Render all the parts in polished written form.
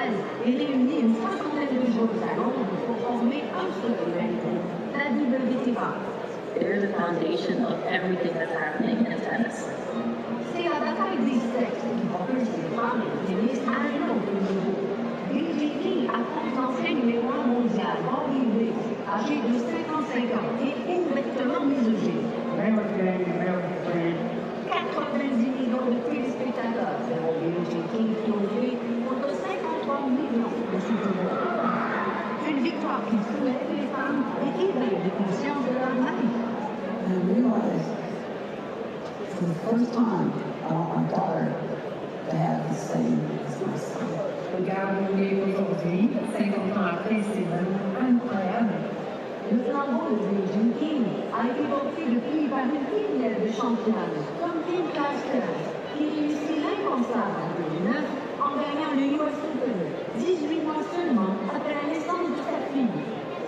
mondiale et réunit une cinquantaine de joueurs à Londres pour former un seul rivalité, la WTA. They're the foundation of everything that's happening in tennis. C'est la bataille des sexes qui propulse les femmes et les tennis à un autre niveau. WTA affronte l'ancien numéro 1 mondial, Bobby Riggs, âgé de 55 ans et ouvertement misogyne. 90 millions de téléspectateurs verront WTA triompher contre 53 millions de soutiens. Une victoire qui soulève les femmes et éveille les consciences de leur mari. I realized for the first time I want my daughter to have the same as my son. Regardez aujourd'hui, 50 ans après, c'est vraiment incroyable. Le flambeau de Beijing King a été porté depuis par une filière de championne, comme Kim Clijsters, qui réussit l'impensable en 2009 en gagnant le US Open, 18 mois seulement après la naissance de sa fille,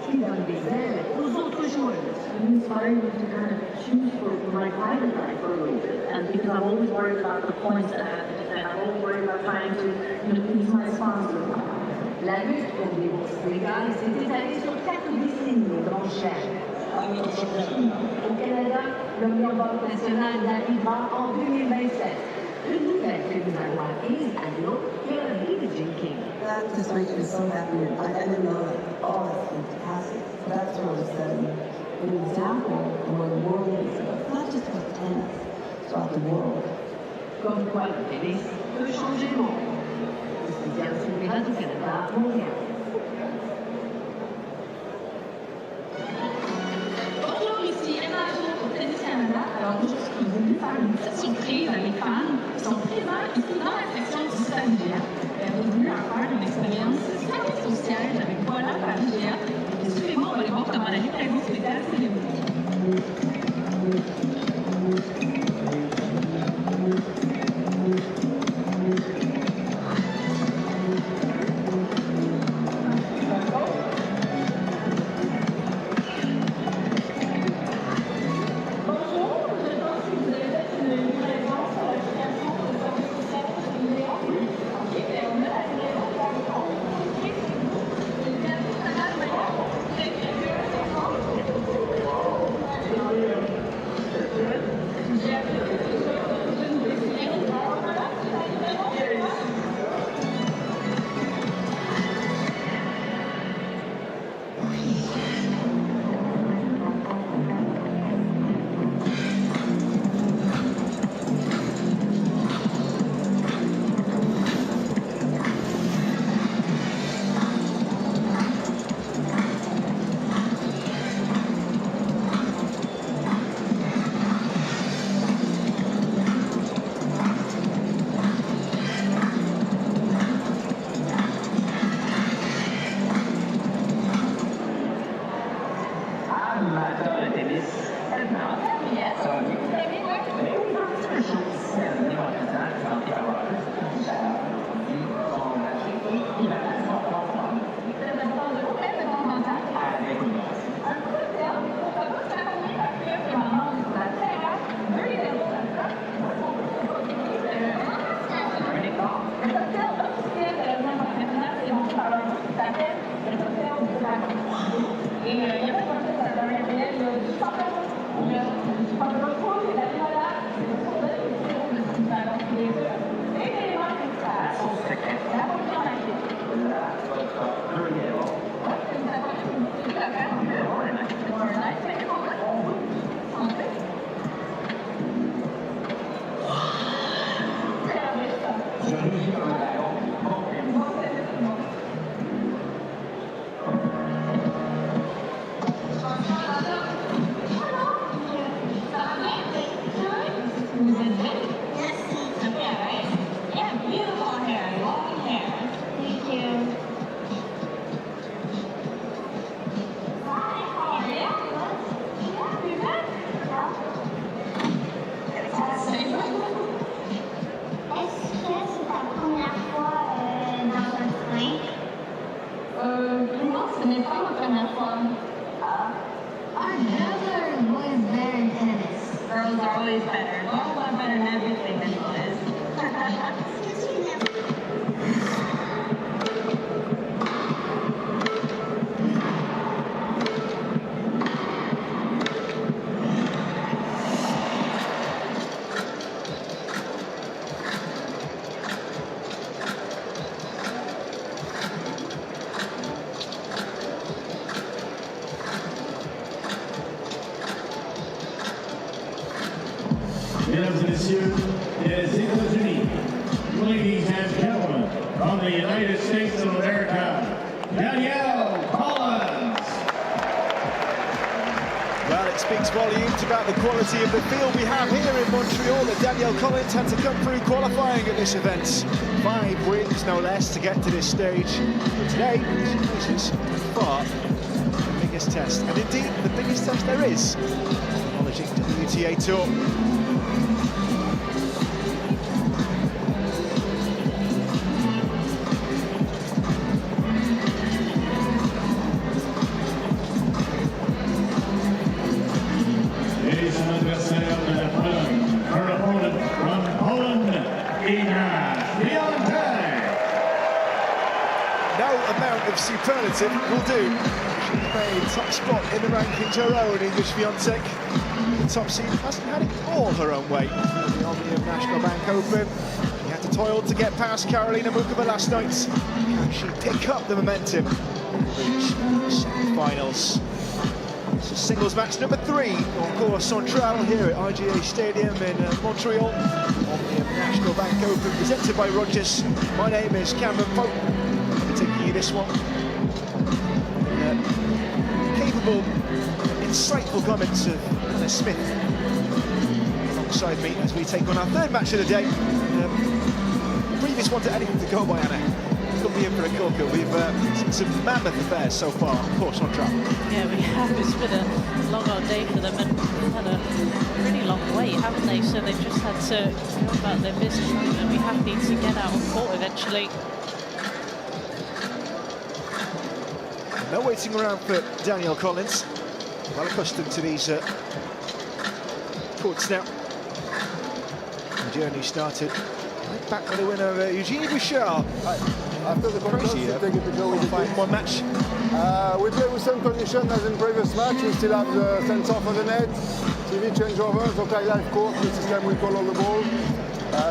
ce qui donne des ailes aux autres joueuses. It inspired me to kind of choose for my private life for a little bit. And because I'm always worried about the points that I have to defend, I'm always worried about trying to, please my sponsor. La lutte pour des bourses légales s'est étalée sur 4 décennies d'enchères. Au Canada, le meilleur vote national arrivera en 2027. Une nouvelle tribunal is à l'eau qui a vie de Jim King. That just makes me so happy. I didn't know that. Oh, that's fantastic. That's really setting an example of where the world is, not just with tennis, throughout the world. Comme quoi le tennis peut changer le monde. Ici Radio-Canada, Montréal. Bonjour, ici Emma pour Tennis Canada. Alors aujourd'hui, je suis venue faire une petite surprise à mes fans qui sont présents ici dans la section du stade géant. On est venu faire une expérience très sociale avec Voilà Paris géant. Et suivez-moi, on va aller voir comment la livraison spéciale s'est déroulée. Girls are always better. Girls are better in everything than boys. messieurs, des États-Unis. Ladies and gentlemen, from the United States of America, Danielle Collins. Well, it speaks volumes about the quality of the field we have here in Montreal that Danielle Collins had to come through qualifying at this event. 5 wins, no less, to get to this stage. But today, she faces far the biggest test, and indeed the biggest test there is, acknowledging the WTA Tour. Superlative will do. She's made top spot in the rankings her own, English Swiatek. The top seed hasn't had it all her own way. The Omnium National Bank Open, she had to toil to get past Karolina Muchova last night. Can she pick up the momentum and reach the semi-finals? It's a singles match number 3 on course Montreal here at IGA Stadium in Montreal. Omnium National Bank Open presented by Rogers. My name is Cameron Pope. Taking you this one. Capable, insightful comments of Anna Smith alongside me as we take on our 3rd match of the day. The previous one to anything to go by, Anna. Could be in for a corker. We've seen some mammoth affairs so far, of course, on track. Yeah, we have. It's been a long old day for them, and they've had a really long wait, haven't they? So they've just had to go about their business, and we have need to get out on court eventually. No waiting around for Danielle Collins. Well accustomed to these courts now. The journey started right back with the winner, Eugenie Bouchard. After the contest, we take a picture with the team. One match. We play with same condition as in previous match. We still have the sensor for the net, TV changeovers, okay, live court, the system we call all the ball,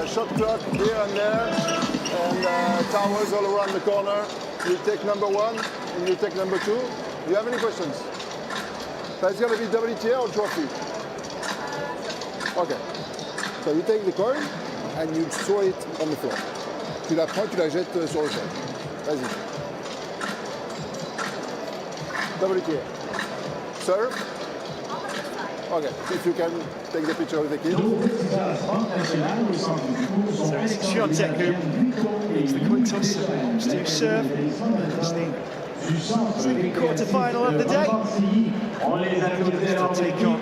shot clock here and there, and towers all around the corner. You take number 1 and you take number 2. Do you have any questions? So it's going to be WTA or trophy? Okay. So you take the coin and you throw it on the floor. Tu la prends, tu la jettes sur le sol. Vas-y. WTA. Serve. Okay, if you can take the picture with the kid. So it's Swiatek who leads the coin toss to serve. It's the second quarter-final of the day. To take on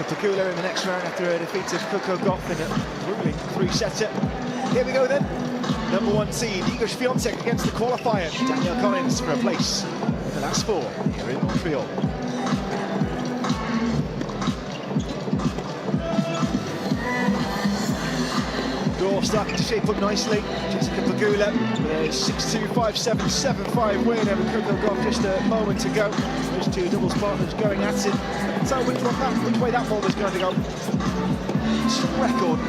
Pegula in the next round after a defeat of Coco Gauff in a grueling 3-setter. Here we go then. Number 1 seed, Iga Swiatek against the qualifier, Danielle Collins, for a place in the last 4 here in Montreal. Door starting to shape up nicely. Jessica Pegula with a 6-2, 5-7, 7-5 win over Coco Gauff just a moment to go. Those 2 doubles partners going at it. So which way that ball was going to go. Record.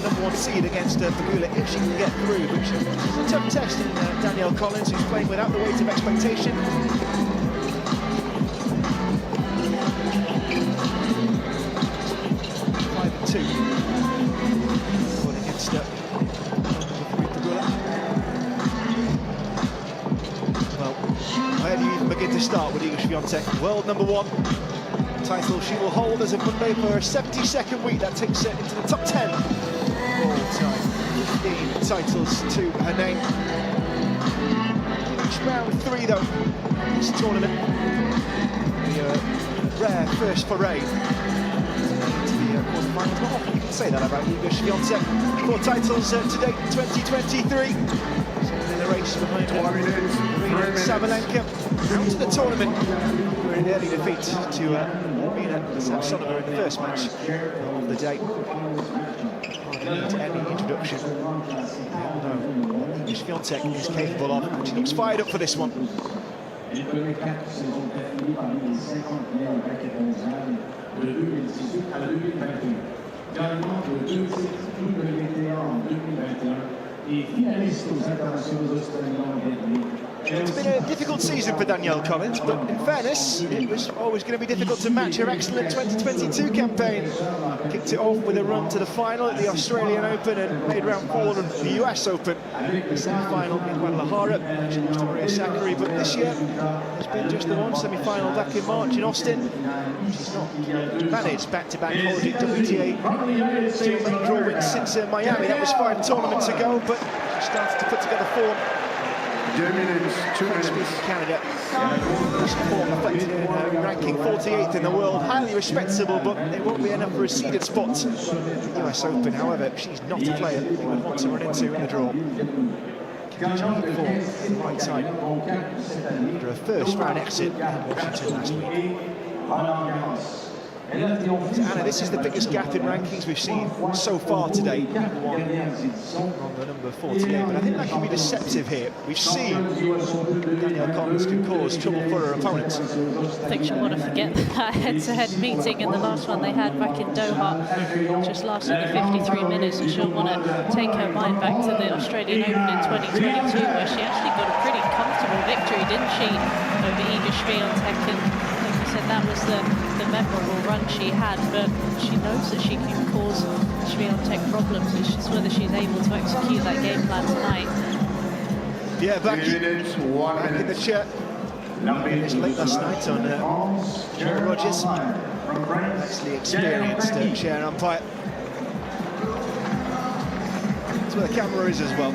Number 1 seed against Pegula if she can get through, which is a tough test in Danielle Collins, who's playing without the weight of expectation. 5-2. Going against number 3 Pegula. Well, where do you even begin to start with Iga Swiatek? World number 1. Title she will hold as a Monday for her 72nd week. That takes her into the top 10 all time. 15 titles to her name. Each round 3 though in this tournament. The rare first foray into the quarterfinals. Not often you can say that about Iga Swiatek. 4 titles to date in 2023. In the race behind Sabalenka. Out to the tournament. Very early defeat to Samsonova in the first match of the day. Hardly need any introduction. We all know what Iga Swiatek is capable of, and she looks fired up for this one. Elle connaît 4 saisons d'affilée parmi les 50 meilleurs raquettes mondiales de 2018 à 2021. Gagnant de 2 titres WTA en 2021 et finaliste aux internationaux australiens derniers It's been a difficult season for Danielle Collins, but in fairness, it was always going to be difficult to match her excellent 2022 campaign. Kicked it off with a run to the final at the Australian Open and made round 4 of the US Open. The semi-final in Guadalajara, she lost to Maria Sakkari, but this year there's been just the one semi-final back in March in Austin. She's not managed back-to-back quality WTA still draw wins since Miami. That was 5 tournaments ago, but she started to put together form. 2 minutes, 2 minutes. Canada. Form reflected in her ranking 48th in the world. Highly respectable, but it won't be enough for a seeded spot at the US Open. However, she's not a player you would want to run into in the draw. Right side after a first round exit in Washington last week. Anna, this is the biggest gap in rankings we've seen so far today. On the number 48, but I think that can be deceptive here. We've seen Danielle Collins can cause trouble for her opponents. I think she'll want to forget that head-to-head meeting in the last one they had back in Doha. Just lasted the 53 minutes, and she'll want to take her mind back to the Australian Open in 2022, where she actually got a pretty comfortable victory, didn't she, over Iga Swiatek. That was the memorable run she had, but she knows that she can cause Swiatek problems. It's just whether she's able to execute that game plan tonight. Yeah, back in the chair. Finished late last night on Joe Rogers. Actually experienced chair umpire. That's where the camera is as well.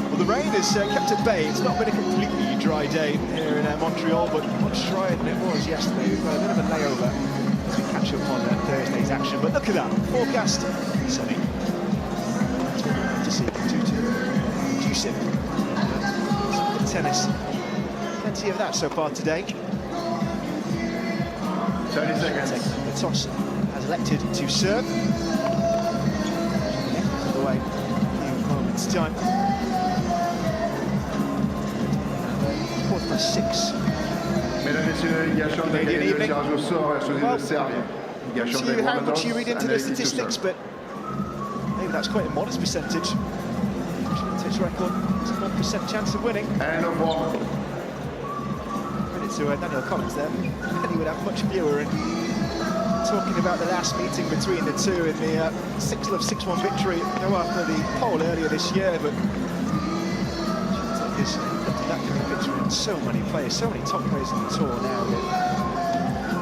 Well, the rain has kept at bay. It's not been a completely dry day here in Montreal, but much drier than it was yesterday. We've got a bit of a layover as we catch up on Thursday's action. But look at that, forecast sunny. That's what we want to see. 2-2, conducive. Good tennis. Plenty of that so far today. 30 seconds. The toss has elected to serve. All the way, a few moments' time. 6. Mesdames, Messieurs, Iga Swiatek a le tirage au sort, elle choisit de servir. Iga Swiatek how much you read into the statistics, but maybe that's quite a modest percentage. Swiatek's record is a 1% chance of winning. And of one. Credit to Danielle Collins there. He would have much fewer. And talking about the last meeting between the two in the 6-love 6-1 victory after the poll earlier this year, but that kind of victory on so many players, so many top players in the tour now.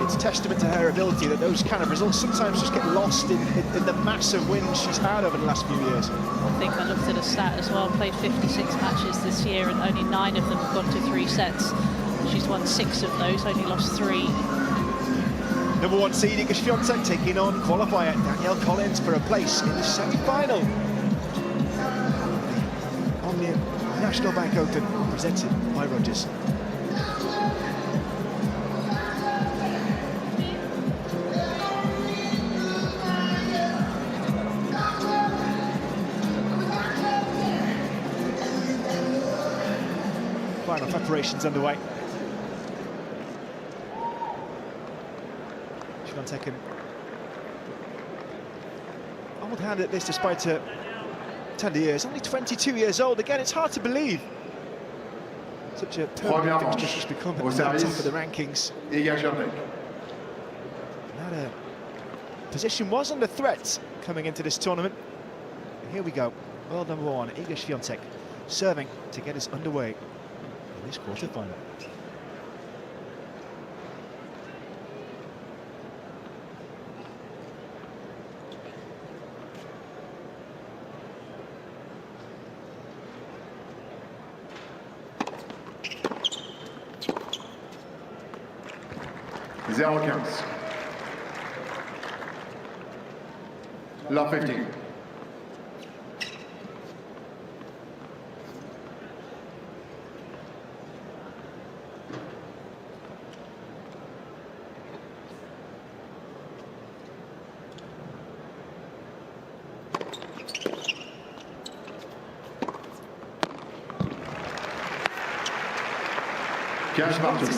It's a testament to her ability that those kind of results sometimes just get lost in the massive wins she's had over the last few years. I think I looked at a stat as well, played 56 matches this year and only 9 of them have gone to 3 sets. She's won 6 of those, only lost 3. Number 1 seed Iga Swiatek taking on qualifier Danielle Collins for a place in the semi-final on the National Bank Open, presented by Rogers. Final preparations underway. Swiatek old hand at this despite her tender years, only 22 years old. Again, it's hard to believe such a permanent fixture she's become at the top of the rankings. That position was under threat coming into this tournament. And here we go, world number 1, Iga Swiatek, serving to get us underway in this quarter-final. Zero counts. Love 15.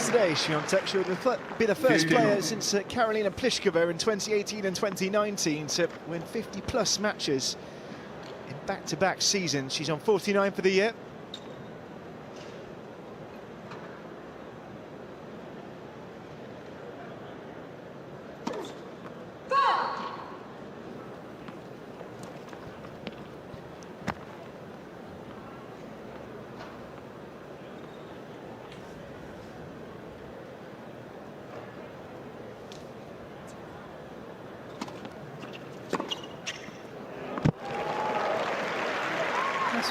Today, Swiatek should be the first player since Karolina Pliskova in 2018 and 2019 to win 50-plus matches in back-to-back seasons. She's on 49 for the year.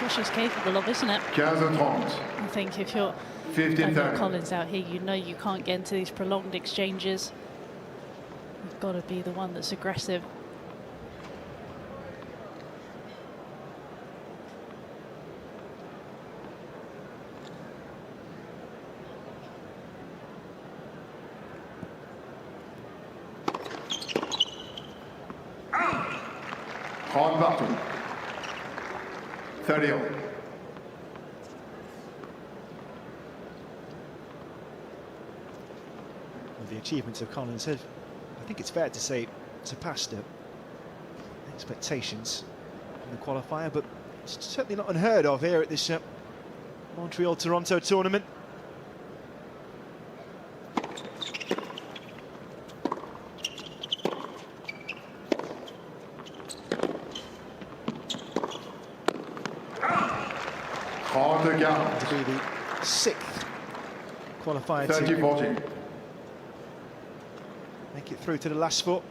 what she's capable of, isn't it? 15-30. I think if you're Danielle Collins out here, you know you can't get into these prolonged exchanges. You've got to be the one that's aggressive. Prendre partout. 30 all. Well, the achievements of Collins have, I think it's fair to say, surpassed expectations in the qualifier, but it's certainly not unheard of here at this Montreal-Toronto tournament. To be the 6th qualifier 30-40. to make it through to the last four.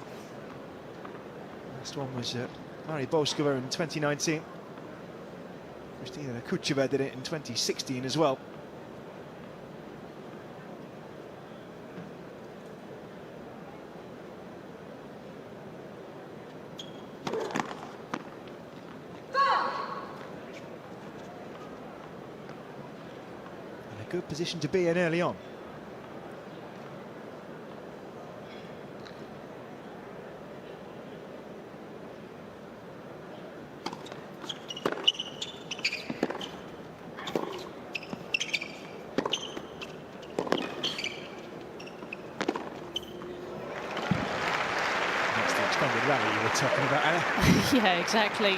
Last one was Mari Boskova in 2019. Kristina Kucheva did it in 2016 as well. Good position to be in early on. That's the extended rally you were talking about, Anna. Yeah, exactly.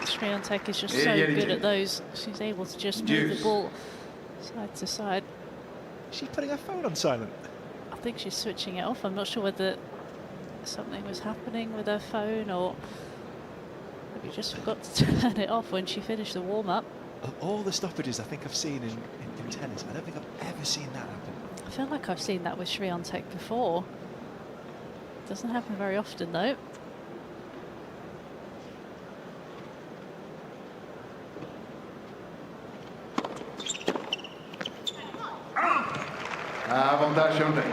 Swiatek is just so good at those. She's able to just move the ball side to side. She's putting her phone on silent. I think she's switching it off. I'm not sure whether something was happening with her phone or maybe just forgot to turn it off when she finished the warm-up. Of all the stoppages I think I've seen in tennis, I don't think I've ever seen that happen. I feel like I've seen that with Swiatek before. Doesn't happen very often though. Avantage Swiatek.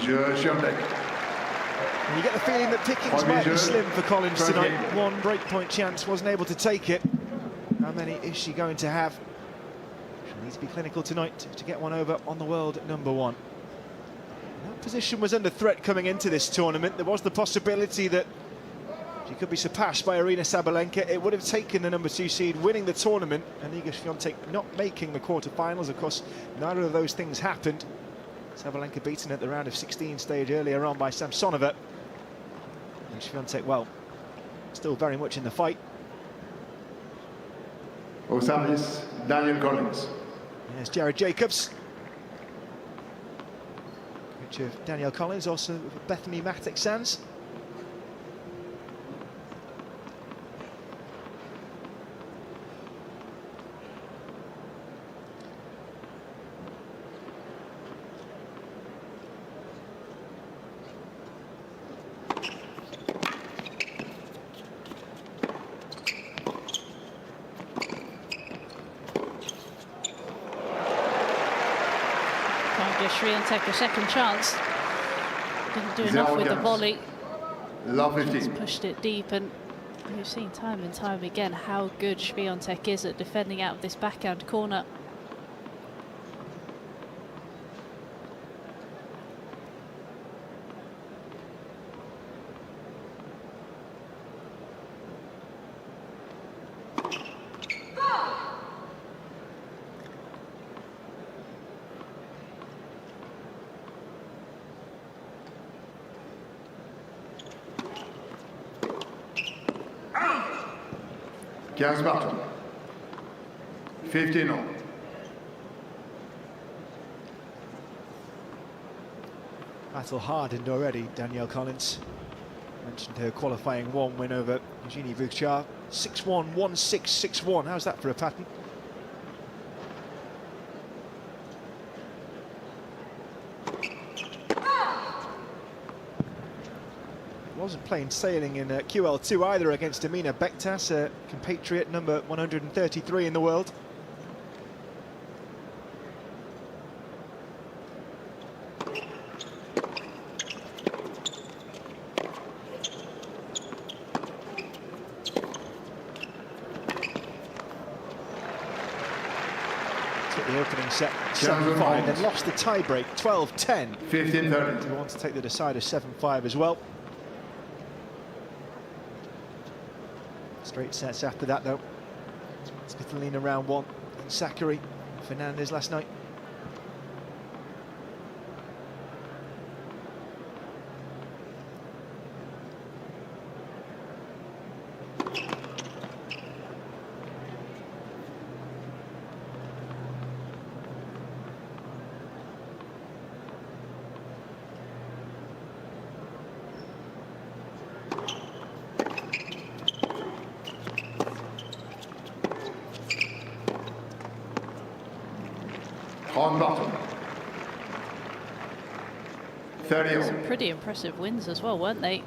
Swiatek. And you get the feeling that pickings might be slim for Collins tonight. One breakpoint chance, wasn't able to take it. How many is she going to have? She'll need to be clinical tonight to get one over on the world number one. That position was under threat coming into this tournament. There was the possibility that she could be surpassed by Aryna Sabalenka. It would have taken the number 2 seed winning the tournament and Iga Swiatek not making the quarterfinals. Of course, neither of those things happened. Sabalenka beaten at the round of 16 stage earlier on by Samsonova. And Swiatek, well, still very much in the fight. Au service, Danielle Collins. There's Jared Jacobs. Coach of Danielle Collins, also Bethany Matek-Sands. Swiatek a second chance. Didn't do enough with the volley. Just pushed it deep, and we've seen time and time again how good Swiatek is at defending out of this backhand corner. Partout. 15 all. battle hardened already, Danielle Collins. Mentioned her qualifying 1 win over Eugenie Vucchar. 6-1, 1-6, 6-1. How's that for a pattern? Wasn't plain sailing in QL2 either against Amina Bektas, a compatriot, number 133 in the world. Took the opening set 7-5, then lost the tiebreak 12-10. 15-30. He wants to take the decider 7-5 as well. Straight sets after that, though. Svitolina round 1, and Sakari, Fernandez last night. On bottom. 30. Some pretty impressive wins as well, weren't they,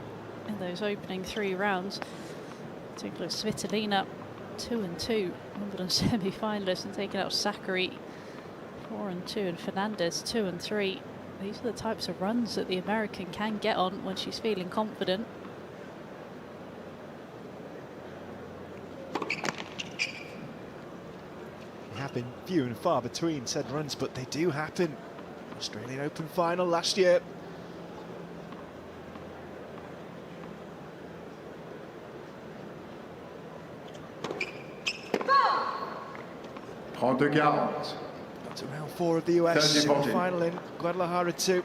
in those opening 3 rounds? Take a look at Svitolina, 2-2, Wimbledon semi-finalist, and taking out Sakari, 4-2, and Fernandez, 2-3. These are the types of runs that the American can get on when she's feeling confident. Been few and far between said runs, but they do happen. Australian Open final last year. Got to round 4 of the US final in Guadalajara too.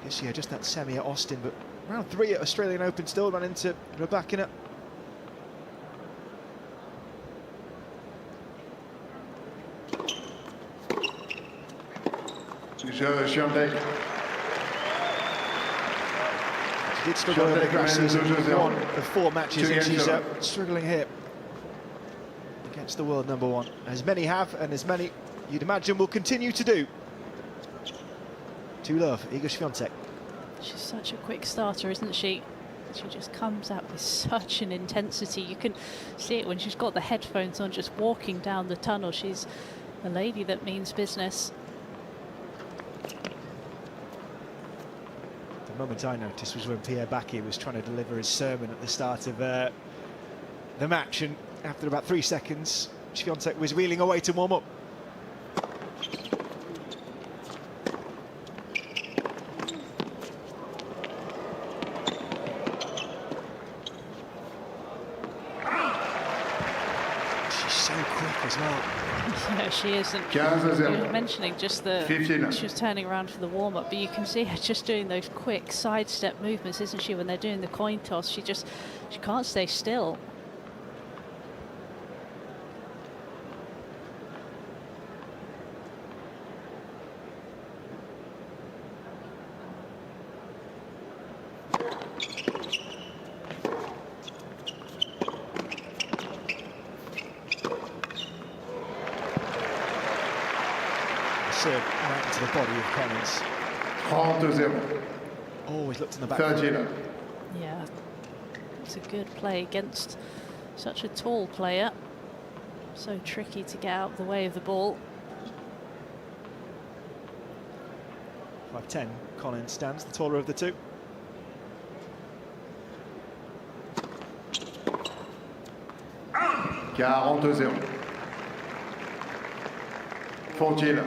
This year just that semi at Austin, but round 3 at Australian Open still ran into Rybakina. Swiatek. She did struggle in the grass season, 1 of 4 matches, and she's struggling here against the world number 1. As many have, and as many you'd imagine will continue to do. 2-love, Iga Swiatek. She's such a quick starter, isn't she? She just comes out with such an intensity. You can see it when she's got the headphones on, just walking down the tunnel. She's a lady that means business. The moment I noticed was when Pierre Bacchi was trying to deliver his sermon at the start of the match, and after about 3 seconds, Swiatek was wheeling away to warm up. She's so quick as well. Yeah, she isn't. You were mentioning just she was turning around for the warm-up, but you can see her just doing those quick sidestep movements, isn't she? When they're doing the coin toss, she can't stay still. Serve right into the body of Collins. 30-0. Always looked in the back. 30. Yeah, it's a good play against such a tall player. So tricky to get out of the way of the ball. 5-10, Collins stands, the taller of the two. $40. 14.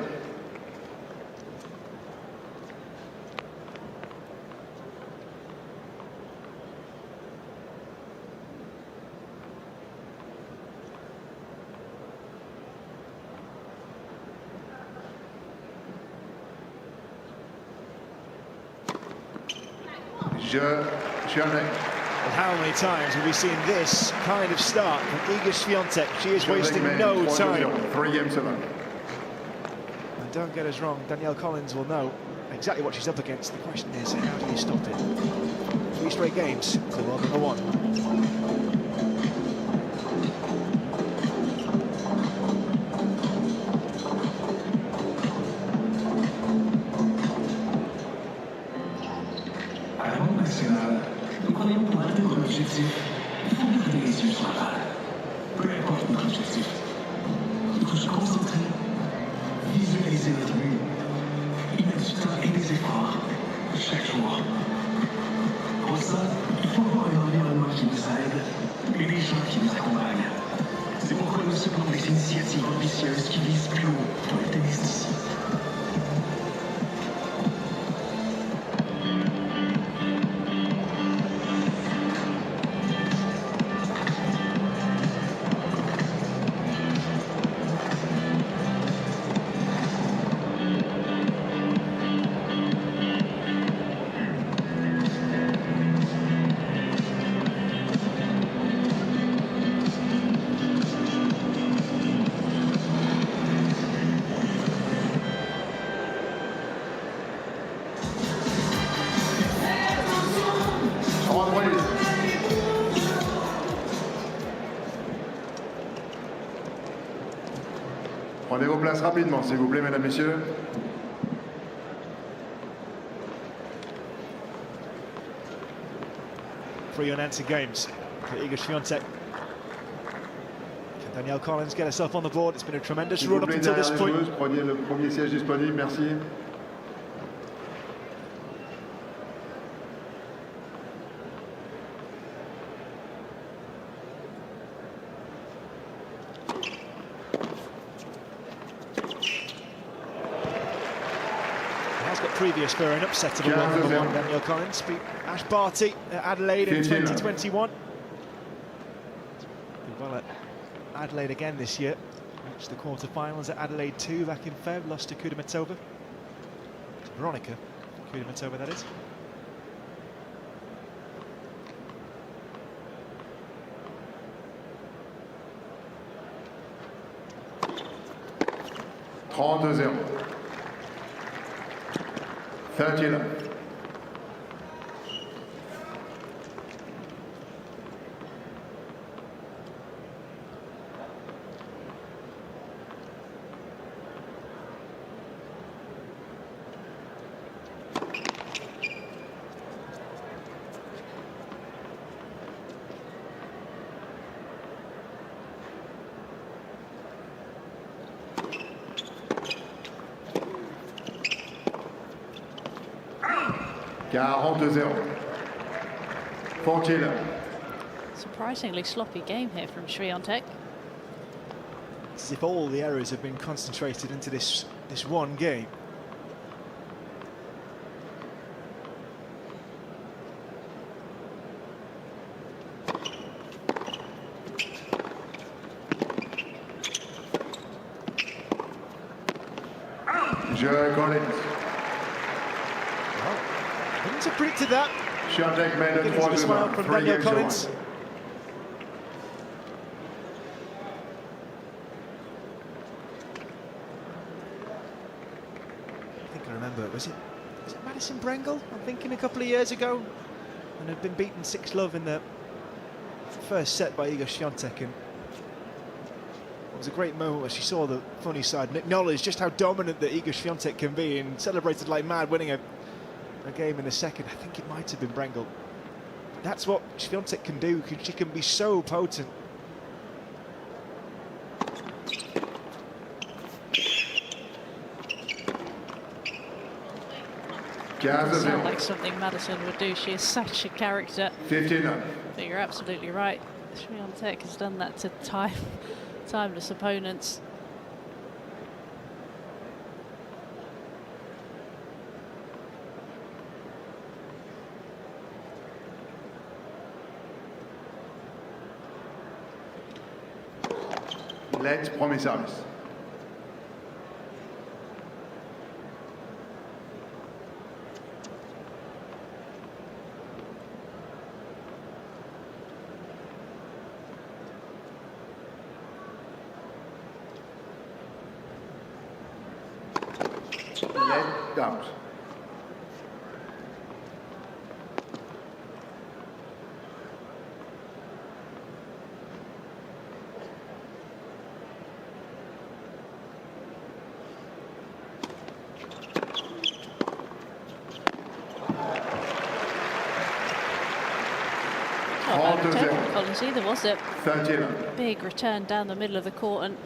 Well, how many times have we seen this kind of start from Iga Swiatek? She is wasting no time. 3 games 7. don't get us wrong, Danielle Collins will know exactly what she's up against. The question is, how do you stop it? 3 straight games to world number 1. À la Banque nationale, nous croyons pour atteindre l'objectif, il faut garder les yeux sur la balle. Peu importe notre objectif. Il faut se concentrer, visualiser notre but, y mettre du temps et des efforts chaque jour. Pour ça, il faut avoir un environnement qui nous aide et des gens qui nous accompagnent. C'est pourquoi nous soutenons des initiatives ambitieuses qui visent plus haut dans le tennis d'ici. Prenez vos places rapidement, s'il vous plaît, mesdames, messieurs. Three unanswered games for Iga Swiatek. Can Danielle Collins get herself on the board? It's been a tremendous run up until this point. Prenez le premier siège disponible, merci. Previous for an upset of a world number 1. Danielle Collins beat Ash Barty at Adelaide in 2021. Did well at Adelaide again this year. Reached the quarterfinals at Adelaide 2 back in Feb. Lost to Kudermetova. Veronica Kudermetova, that is. (30-0). 30-11. Surprisingly sloppy game here from Swiatek. It's as if all the errors have been concentrated into this one game. Collins. Wouldn't have predicted that. Swiatek made a smile from Danielle Collins. I think I remember, was it Madison Brengle? I'm thinking a couple of years ago, and had been beaten 6-love in the first set by Iga Swiatek, and it was a great moment where she saw the funny side and acknowledged just how dominant that Iga Swiatek can be, and celebrated like mad, winning a game in the second. I think it might have been Brengle. That's what Swiatek can do. She can be so potent. Sounds like something Madison would do. She is such a character. 15. But you're absolutely right. Swiatek has done that to timeless opponents. Let's premier service. net out. Not bad return from Collins either, was it? 13. Big return down the middle of the court, and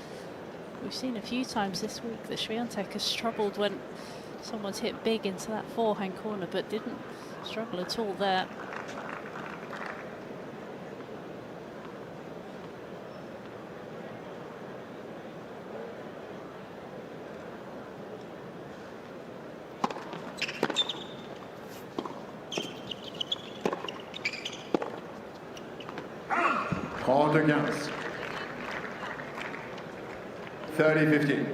we've seen a few times this week that Swiatek has struggled when someone's hit big into that forehand corner, but didn't struggle at all there. Trente 15. 30-15.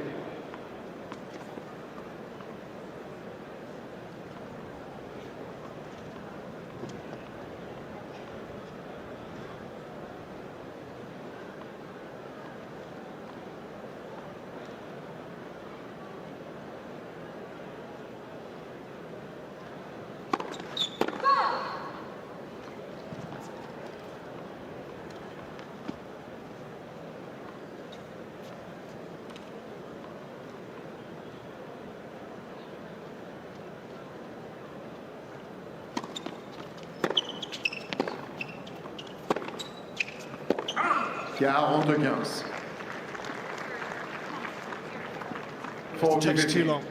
It takes too long.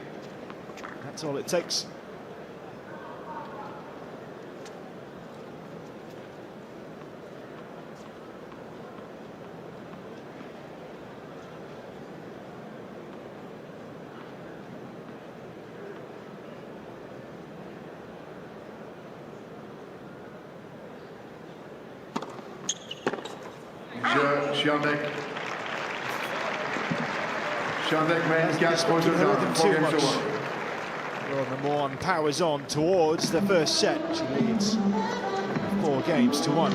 That's all it takes. Swiatek. Swiatek mains 4 points to 4 games to 1. Well, number one powers on towards the first set. She leads 4 games to 1.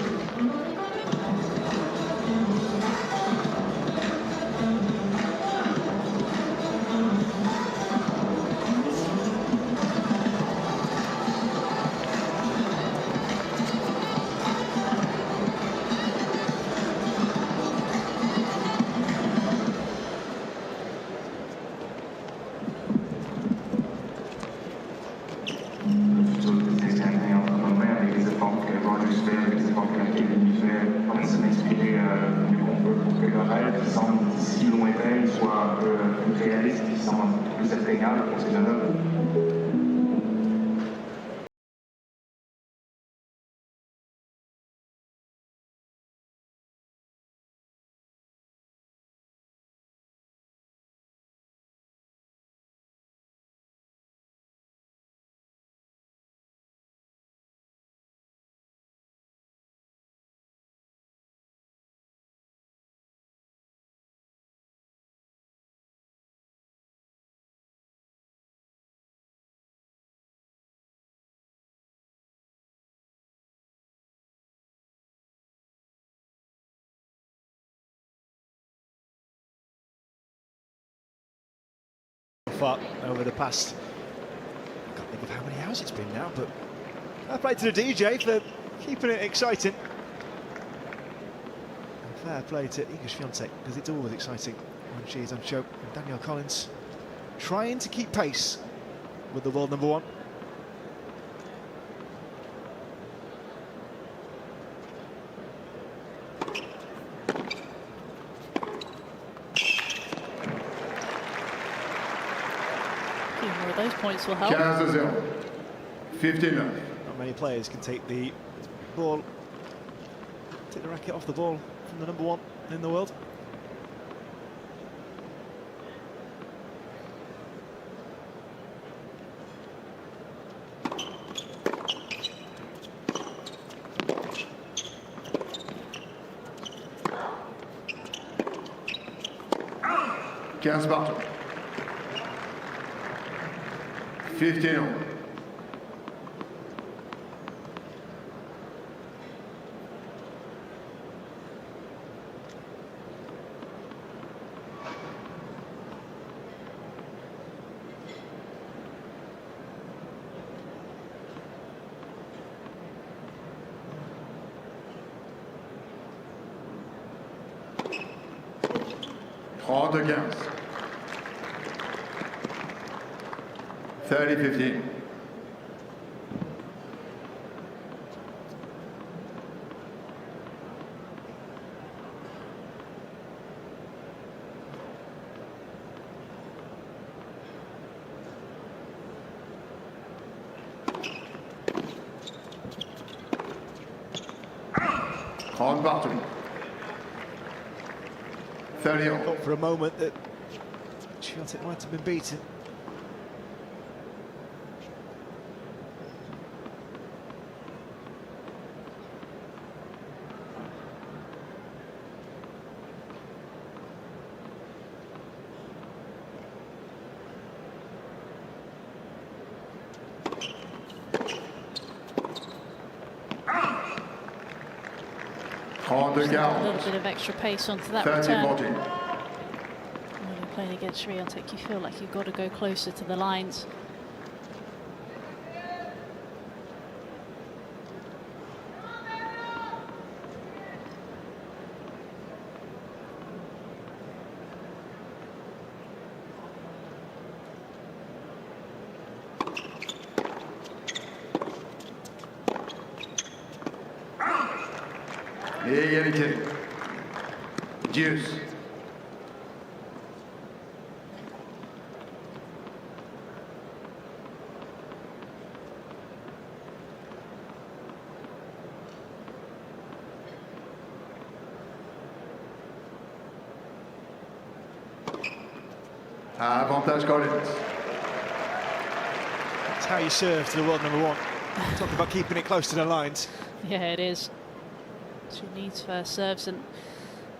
Far over the past, I can't think of how many hours it's been now, but fair play to the DJ for keeping it exciting. And fair play to Iga Swiatek, because it's always exciting when she's on show. And Danielle Collins trying to keep pace with the world number one. Those points will help. 15. Not many players can take the ball, take the racket off the ball from the number one in the world. Partout. 15. 30-15. 30-15. On partout. 30 all. Thought for a moment that Swiatek might have been beaten. A little bit of extra pace onto that return. 30-40. When you're playing against Swiatek, you feel like you've got to go closer to the lines. Égalité. Deuce. Avantage Collins. That's how you serve to the world number one. Talk about keeping it close to the lines. Yeah, it is. She needs first serves, and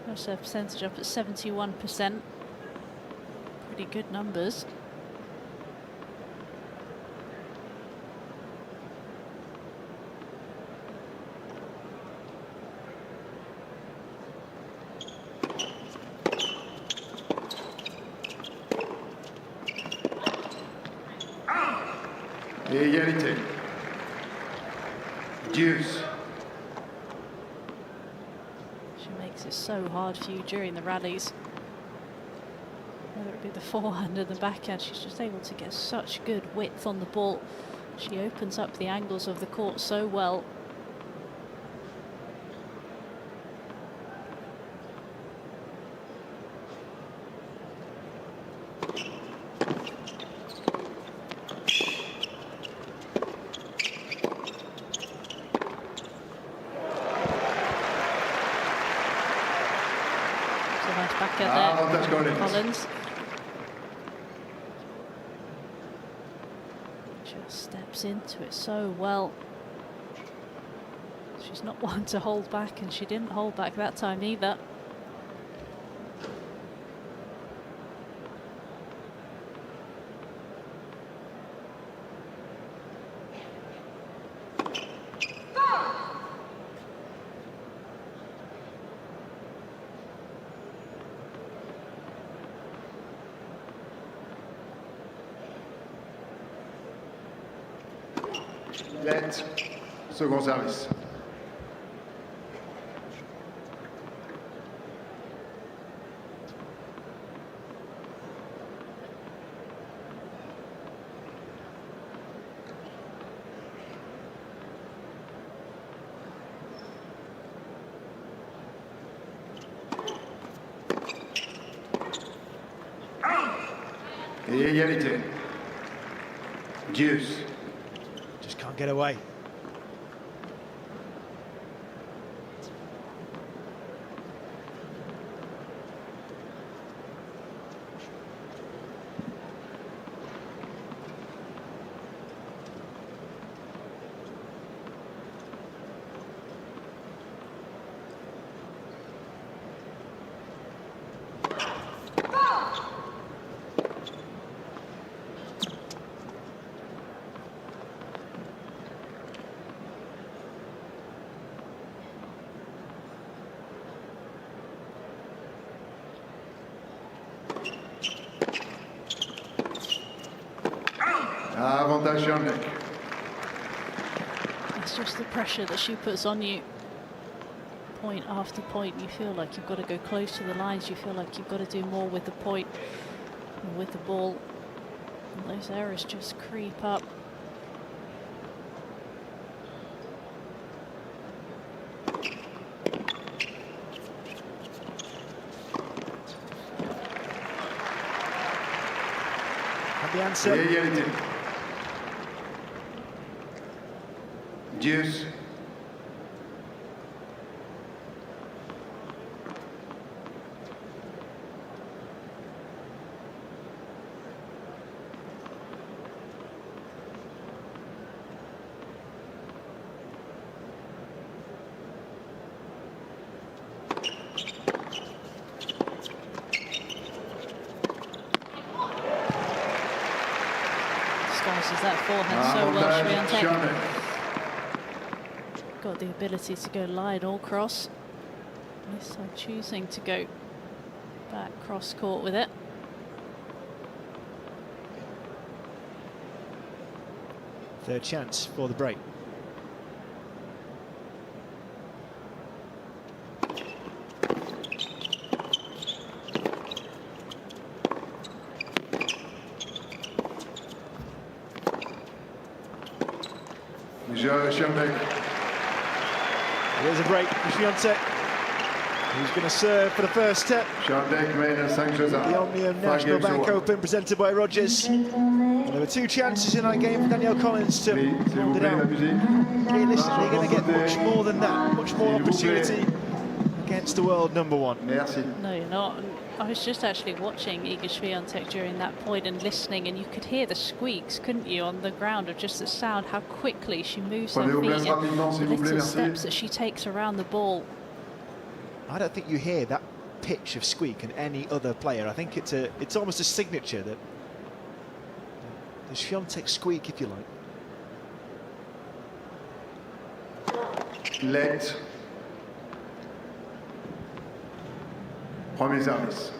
first serve percentage up at 71%. Pretty good numbers. Égalité. Deuce. It's so hard for you during the rallies, whether it be the forehand or the backhand. She's just able to get such good width on the ball. She opens up the angles of the court so well. Back at there, Collins. Just steps into it so well. She's not one to hold back, and she didn't hold back that time either. Let, second service. Et égalité. Deuce. Just can't get away. Avantage Swiatek. It's just the pressure that she puts on you. point after point, you feel like you've got to go close to the lines. You feel like you've got to do more with the point and with the ball. And those errors just creep up. The answer. Égalité. 10. Disguises that forehand so well, Swiatek. Got the ability to go line or cross. This time choosing to go back cross court with it. Third chance for the break. There's a break for Swiatek, who's going to serve for the first step. The Omnium National Bank Open presented by Rogers. And there were two chances in that game for Danielle Collins to hold it out. Realistically, you're going to get much more than that, much more opportunity against the world number one. No, you're not. I was just actually watching Iga Swiatek during that point and listening, and you could hear the squeaks, couldn't you, on the ground of just the sound, how quickly she moves her feet and the little steps that she takes around the ball. I don't think you hear that pitch of squeak in any other player. I think it's almost a signature, that the Swiatek squeak, if you like. Let. Premier service.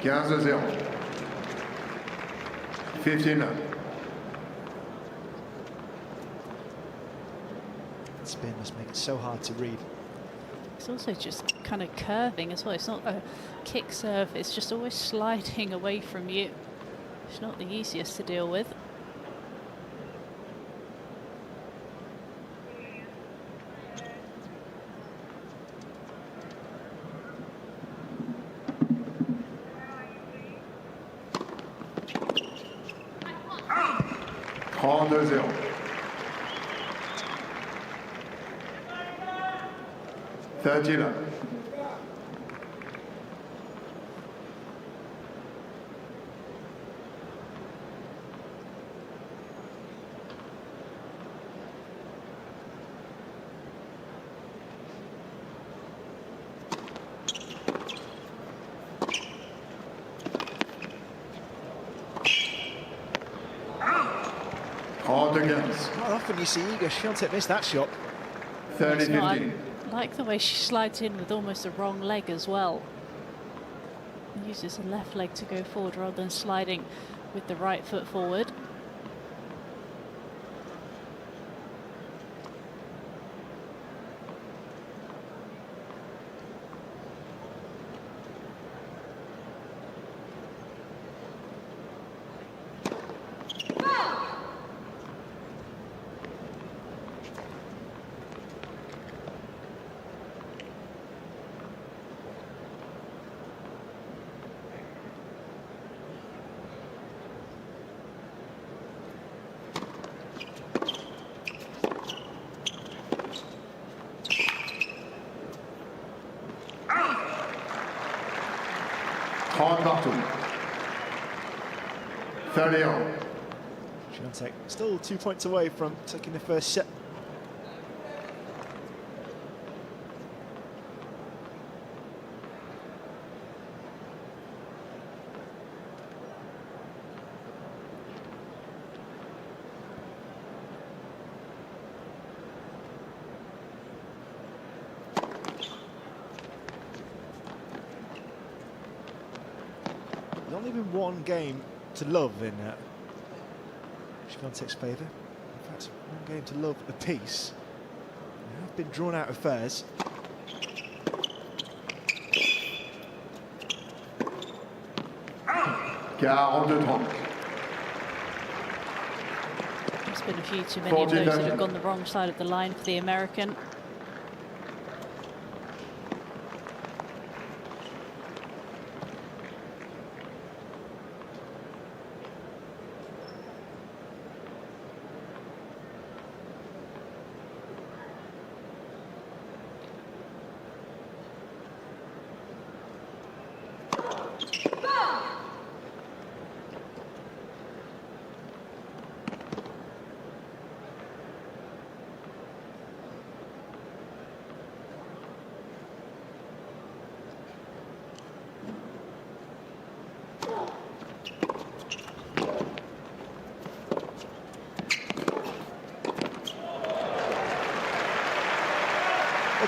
Quinze 0. 15. Spin must make it so hard to read. It's also just kind of curving as well. It's not a kick serve, it's just always sliding away from you. It's not the easiest to deal with. Not often you see Iga Swiatek miss that shot. 30-15. I like the way she slides in with almost the wrong leg as well. Uses the left leg to go forward rather than sliding with the right foot forward. Swiatek still 2 points away from taking the first set. only been one game to love in Swiatek's favour. In fact, one game to love apiece. They have been drawn out affairs. There's been a few too many of those that have gone the wrong side of the line for the American.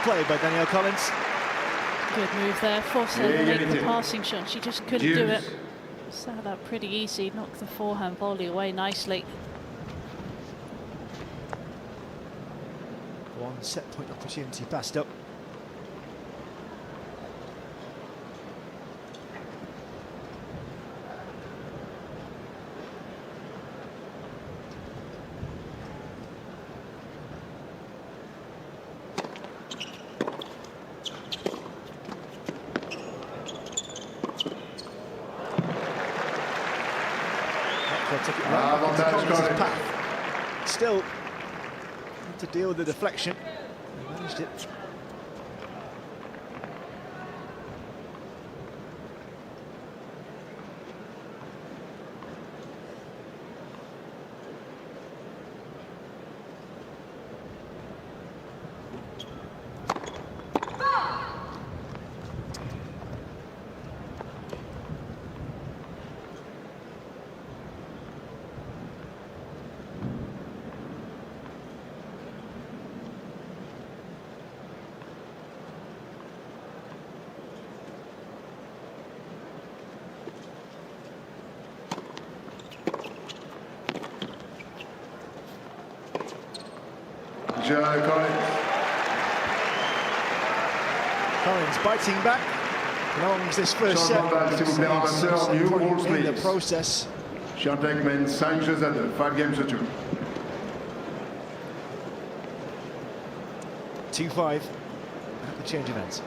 Play by Danielle Collins. Good move there, forced her to make the passing shot. She just couldn't do it. Sat out pretty easy, knocked the forehand volley away nicely. One set point opportunity passed up. Took it right back into Collins' path. Still had to deal with the deflection. They managed it. Collins biting back, prolongs this first set. In the process. Swiatek mène 5 jeux à 2, 5 games to 2. 2-5 at the change of ends.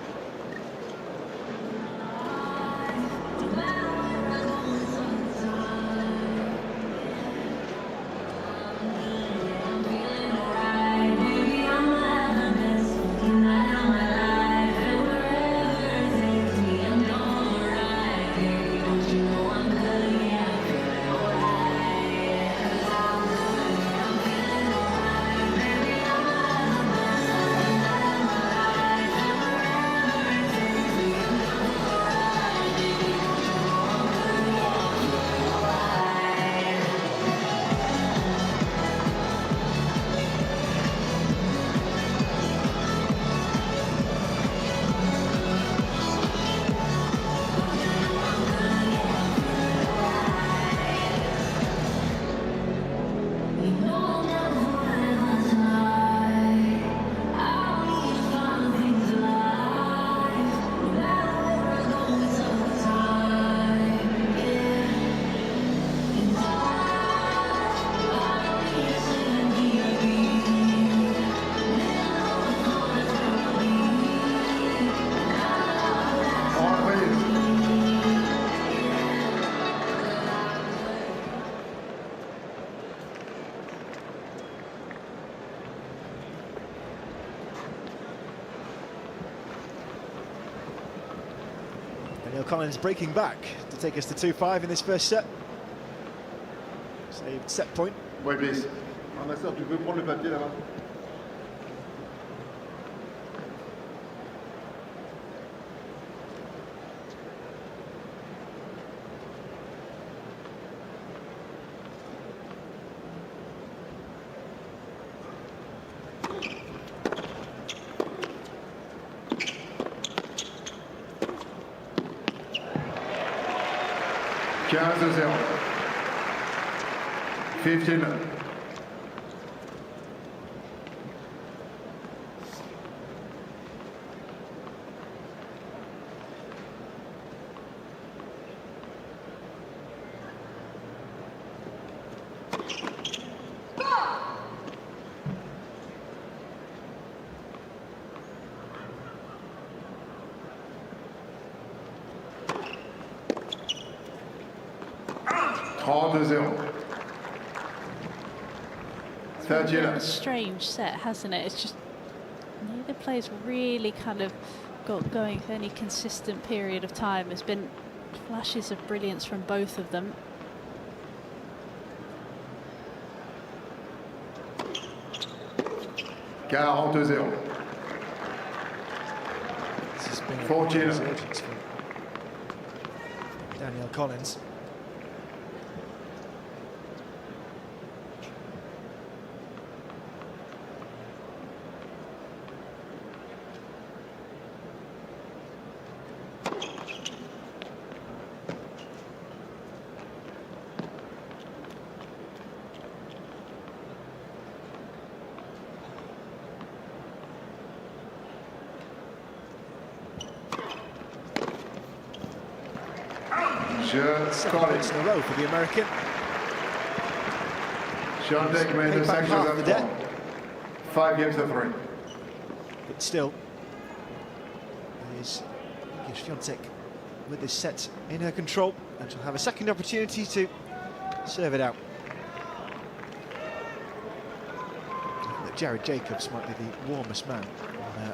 Collins breaking back to take us to 2-5 in this first set. Saved set point. Oui, please. Ah, ma soeur, tu peux prendre le papier là-bas? 15-0. 15. A strange set, hasn't it? It's just neither player's really kind of got going for any consistent period of time. There's been flashes of brilliance from both of them. This has been a 14. resurgence for Danielle Collins. Collins in a row for the American. Swiatek made the Take back half the debt. 5 games to 3. But still, is Swiatek with this set in her control, and she'll have a second opportunity to serve it out. I think that Jared Jacobs might be the warmest man on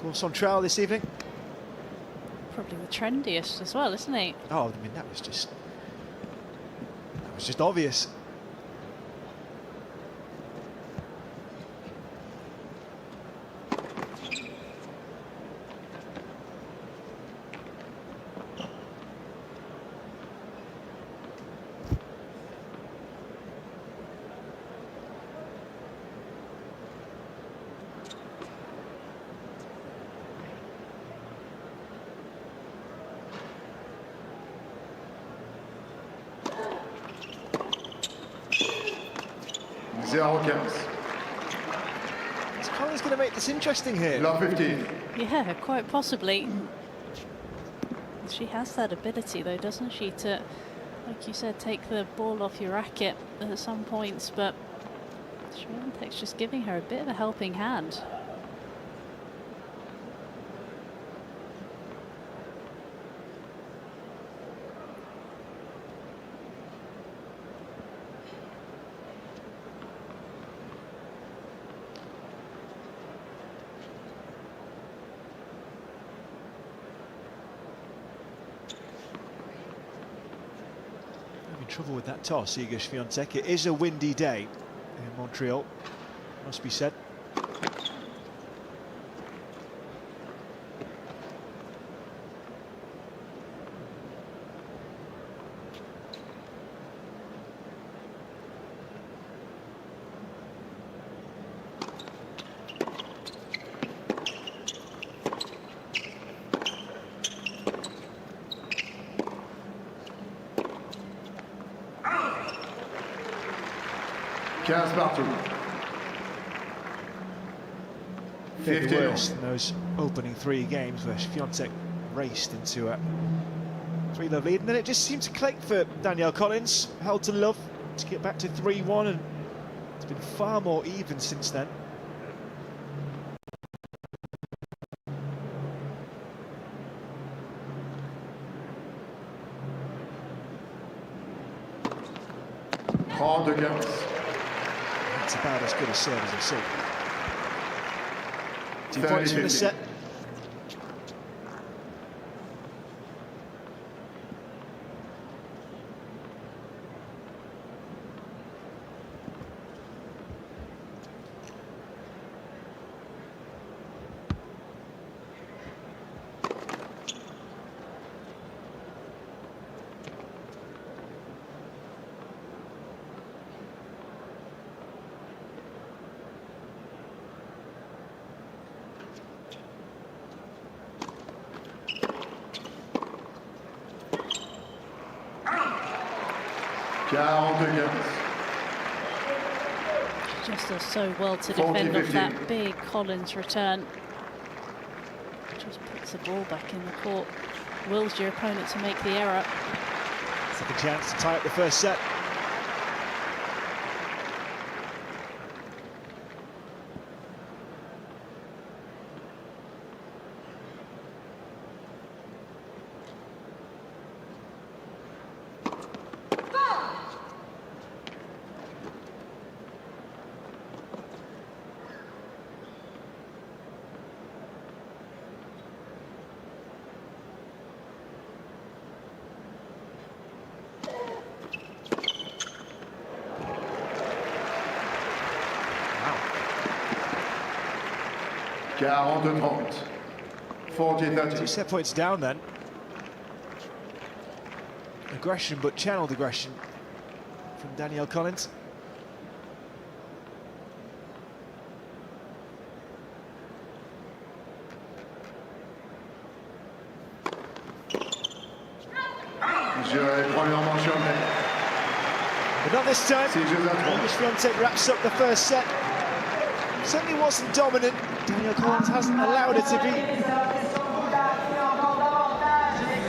course on trial this evening. Probably the trendiest as well, isn't he? Oh, I mean, that was just obvious. Is Collins going to make this interesting here? 15. Yeah, quite possibly. She has that ability though, doesn't she, to, like you said, take the ball off your racket at some points, but Swiatek's just giving her a bit of a helping hand. Trouble with that toss, Iga Swiatek. It is a windy day in Montreal, must be said. Worse than those opening 3 games where Swiatek raced into a 3-love lead, and then it just seemed to click for Danielle Collins. Held to love to get back to 3-1, and it's been far more even since then. That's about as good a serve as I've seen. 2 points for the set. Just does so well to defend off that big Collins return. Just puts the ball back in the court, wills your opponent to make the error. Second chance to tie up the first set. Two set points down then. Aggression, but channeled aggression from Danielle Collins. But not this time. Swiatek wraps up the first set. Certainly wasn't dominant. Danielle Collins hasn't allowed it to be.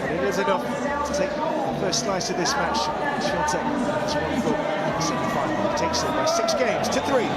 But it is enough to take the first slice of this match. Swiatek has 1 foot in the semi-final. Takes it by 6 games to 3.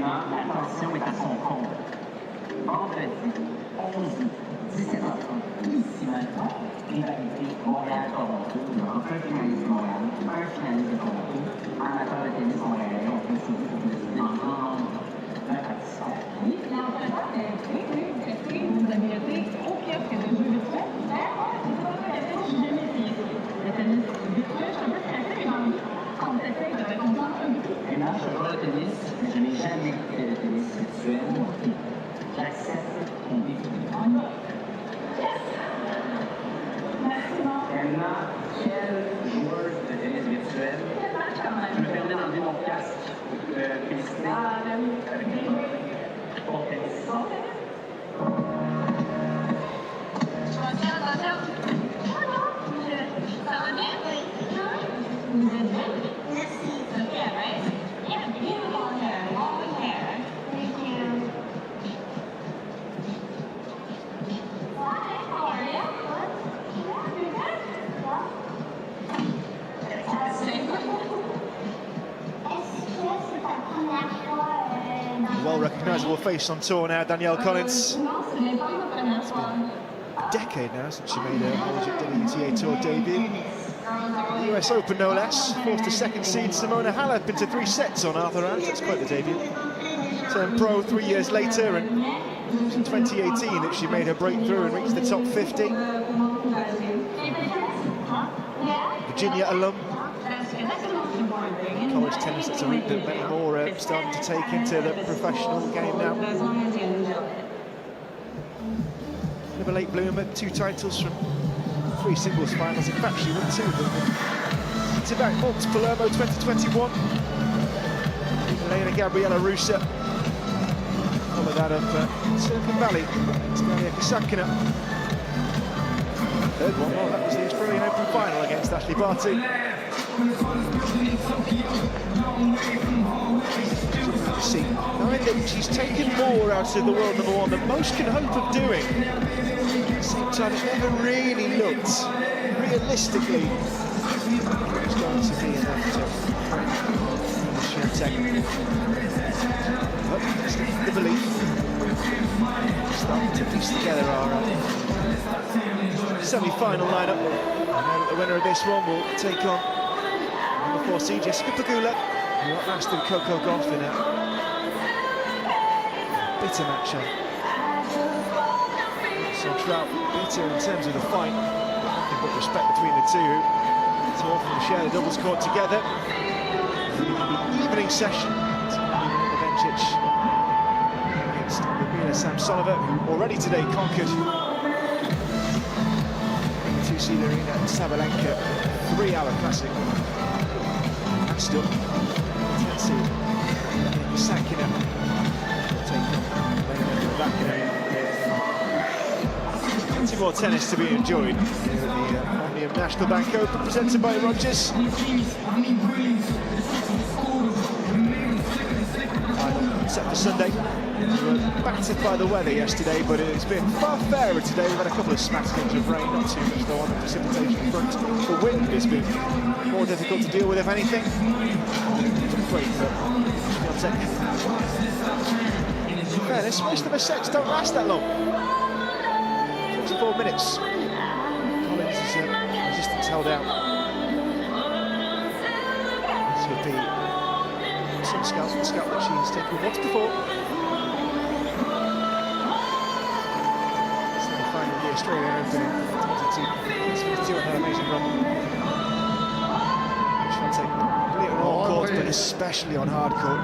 L'attention est à son compte. Vendredi, 11-17h30, ici maintenant, rivalité Montréal-Toronto, un finaliste Montréal, un finaliste Toronto, amateur de tennis montréalais, on peut sauver pour le grand nombre de participants. Oui, l'entraîneur est très, vous avez été au kiosque de jeux virtuels. Je n'ai jamais essayé le tennis virtuel, je suis un peu stressée, mais j'ai envie qu'on essaye de comprendre un peu. Et moi, je joue au tennis, mais je n'ai jamais fait de tennis virtuel. J'accepte ton défi. Emma, quelle joueuse de tennis virtuel? Je me permets d'enlever mon casque. Féliciter. Bon tennis. Ça va bien? Vous êtes bien? Merci. Sophia, right? Yeah, beautiful hair, long hair. Thank you. Hi, how are you? Well recognisable face on tour now, Danielle Collins. It's been a decade now since she made her Olympic WTA Tour debut. The US Open, no less. Forced a second seed Simona Halep into 3 sets on Arthur Ashe. That's quite the debut. Turned pro 3 years later, and it was in 2018 that she made her breakthrough and reached the top 50. Virginia alum. College tennis, that's a route that many more are starting to take into the professional game now. Bit of a late bloomer, 2 titles from 3 singles finals. In fact, she won 2 of them. Back-to-back months, Palermo 2021. Elena Gabriela Rusa. Followed that of Silicon Valley. Stalia Kasakina. Third one, well, that was the Australian Open final against Ashley Barty. See, knowing that she's taken more out of the world number one than most can hope of doing. At the same time, it never really looked realistically it's going to be enough to Swiatek. But still the belief. Starting to piece together our semi-final lineup. And the winner of this one will take on number 4 seed Jessica Pegula, who outlasted Coco Gauff in a bitter match on Montreal. Bitter in terms of the fight, nothing but respect between the two, who so often share the doubles court together. The evening session, the Bencic against Lumina Samsonova, who already today conquered the 2-seed Arena Sabalenka 3-hour classic. And still, 10-seed Sakina taking plenty more tennis to be enjoyed here at the Omnium National Bank Open, presented by Rogers. Set for Sunday. We were battered by the weather yesterday, but it's been far fairer today. We've had a couple of smatterings of rain, not too much though on the precipitation front. The wind has been more difficult to deal with, if anything. Great for Swiatek. In fairness, most of the sets don't last that long. 24 minutes. Collins' resistance held out. This would be some scalp that she has taken once before. It's the final of the Australian Open in 2022 on her amazing run. Swiatek brilliant on all courts, but especially on hard court.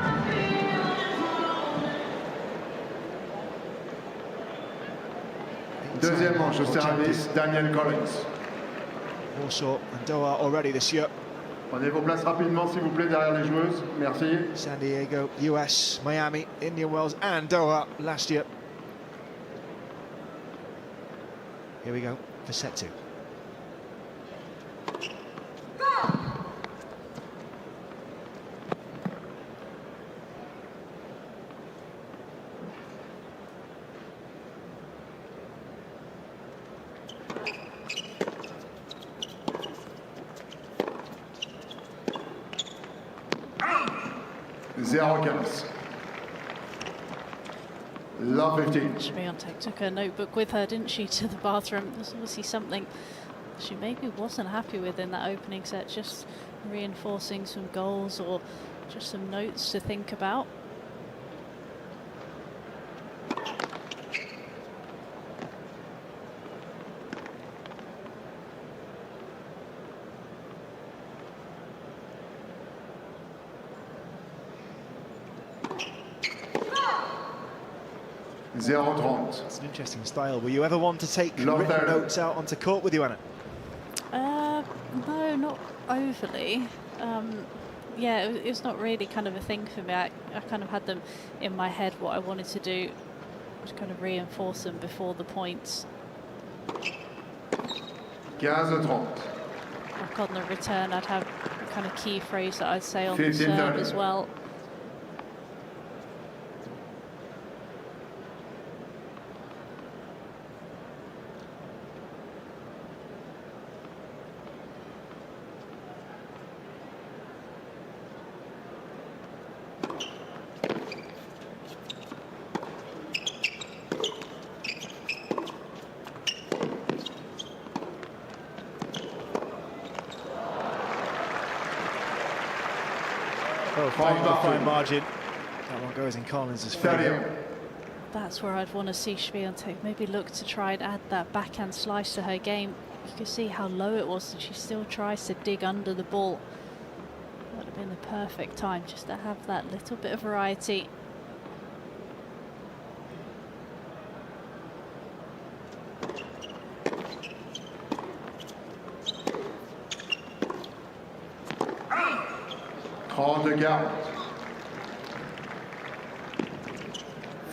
Deuxième manche au service, Daniel Collins. Warsaw and Doha already this year. Prenez vos places rapidement, s'il vous plaît, derrière les joueuses. Merci. San Diego, US, Miami, Indian Wells and Doha last year. Here we go for set 2. Love 15. Swiatek took her notebook with her, didn't she, to the bathroom. There's obviously something she maybe wasn't happy with in that opening set, just reinforcing some goals or just some notes to think about. It's an interesting style. Were you ever one to take written notes out onto court with you, Anna? No, not overly. Yeah, it's not really kind of a thing for me. I kind of had them in my head, what I wanted to do, to kind of reinforce them before the points. 15-30. Like on the return, I'd have a kind of key phrase that I'd say on the serve as well. Fine margin. That one goes in Collins' favour. That's where I'd want to see Swiatek maybe look to try and add that backhand slice to her game. You can see how low it was, and she still tries to dig under the ball. That would have been the perfect time just to have that little bit of variety.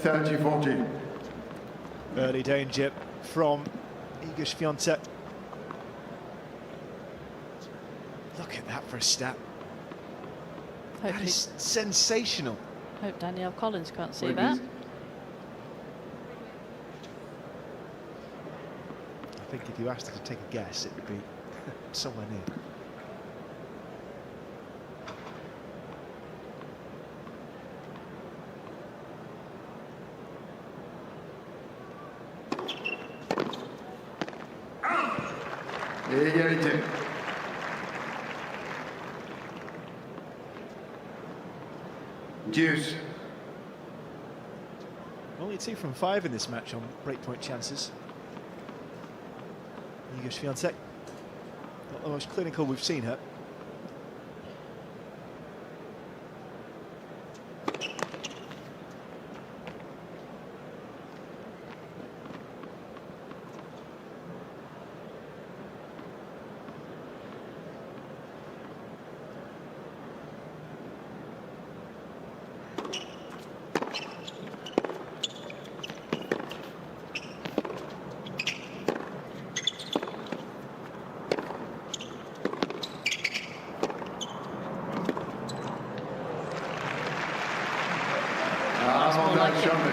30-14. Early danger from Iga Swiatek. Look at that for a stat. That is sensational. Hope Danielle Collins can't see that. I think if you asked her to take a guess, it would be somewhere near. Et égalité. Deuce. Only 2 from 5 in this match on breakpoint chances. Iga Swiatek, not the most clinical we've seen her.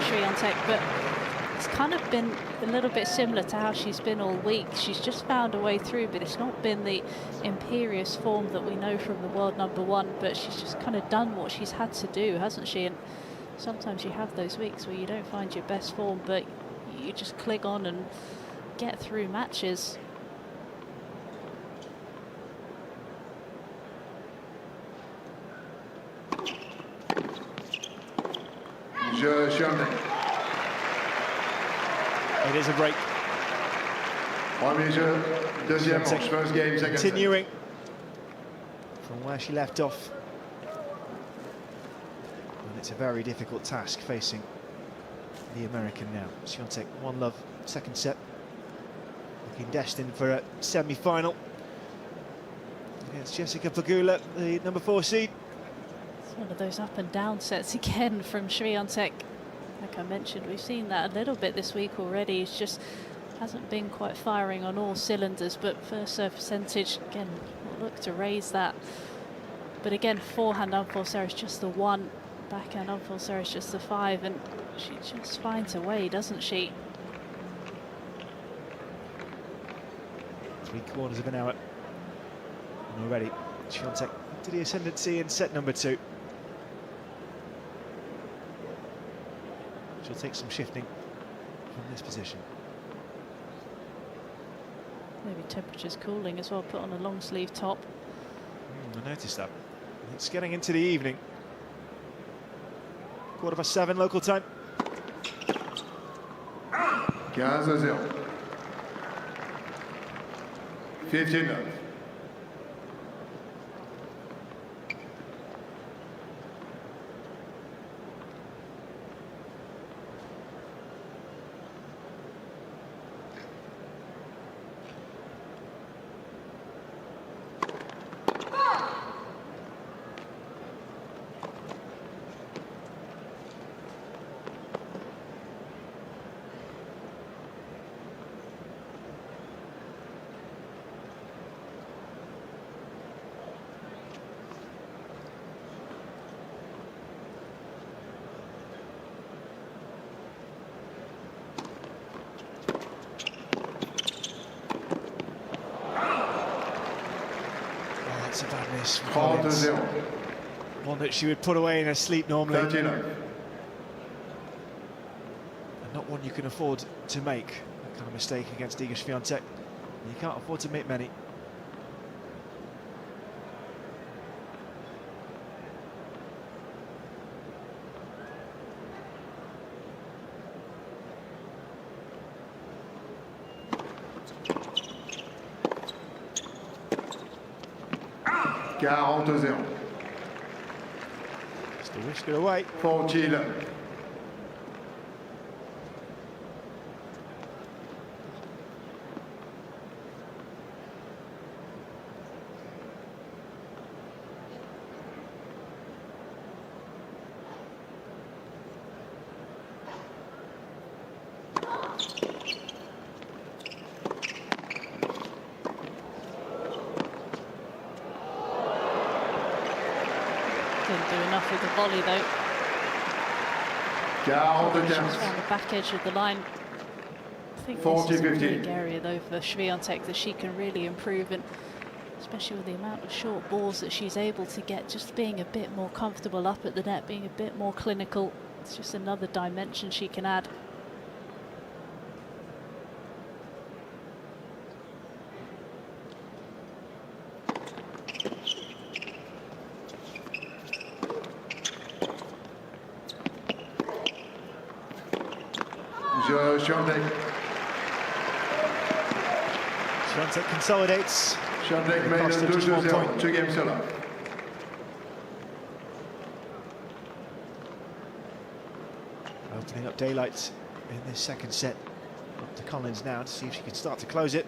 Swiatek, but it's kind of been a little bit similar to how she's been all week. She's just found a way through, but it's not been the imperious form that we know from the world #1, but she's just kind of done what she's had to do, hasn't she? And sometimes you have those weeks where you don't find your best form, but you just click on and get through matches. It is a break. Continuing from where she left off. And it's a very difficult task facing the American now. Swiatek 1-love, second set. Looking destined for a semi-final against Jessica Pegula, the #4 seed. It's one of those up and down sets again from Swiatek. Like I mentioned, we've seen that a little bit this week already. It's just hasn't been quite firing on all cylinders, but first serve percentage, again, look to raise that. But again, forehand unfull serve is just the 1, backhand unfull serve is just the 5, and she just finds a way, doesn't she? 3/4 of an hour. And already, Swiatek to the ascendancy in set #2. She'll take some shifting from this position. Maybe temperature's cooling as well, put on a long sleeve top. I noticed that. It's getting into the evening. 7:15 local time. 15-0. 15-9. That's a bad miss. One that she would put away in her sleep normally. 39. And not one you can afford to make. That kind of mistake against Iga Swiatek. You can't afford to make many. Just a whisker away. 40-11. enough with the volley, though. She's found the back edge of the line. I think this is a big area, though, for Swiatek that she can really improve, and especially with the amount of short balls that she's able to get, just being a bit more comfortable up at the net, being a bit more clinical. It's just another dimension she can add. Swiatek consolidates. Swiatek made a 2-0, 2 games to love. Opening up daylight in this second set. Up to Collins now to see if she can start to close it.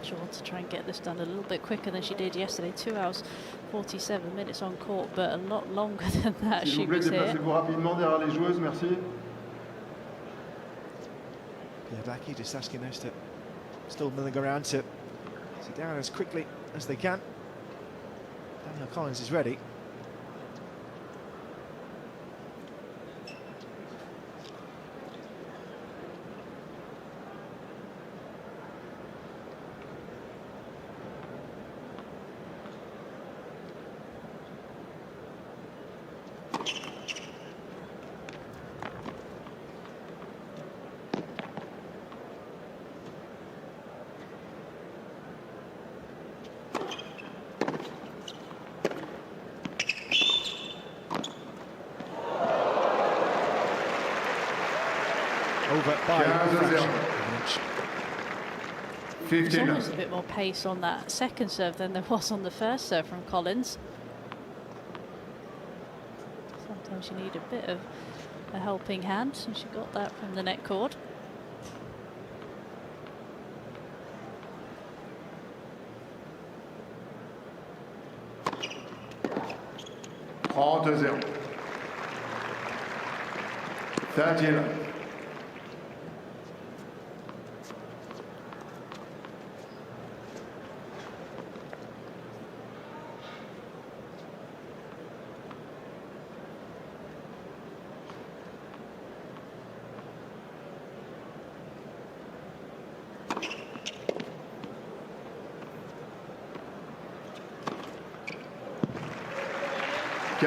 She'll want to try and get this done a little bit quicker than she did yesterday. 2 hours 47 minutes on court, but a lot longer than that. She was here. Déplacez-vous rapidement derrière les joueuses, merci. Becky just asking us to still milling around to sit down as quickly as they can. Danielle Collins is ready. Over by a fraction of an inch. There's almost a bit more pace on that second serve than there was on the first serve from Collins. Sometimes you need a bit of a helping hand, and she got that from the net cord. (30-0). 30-11.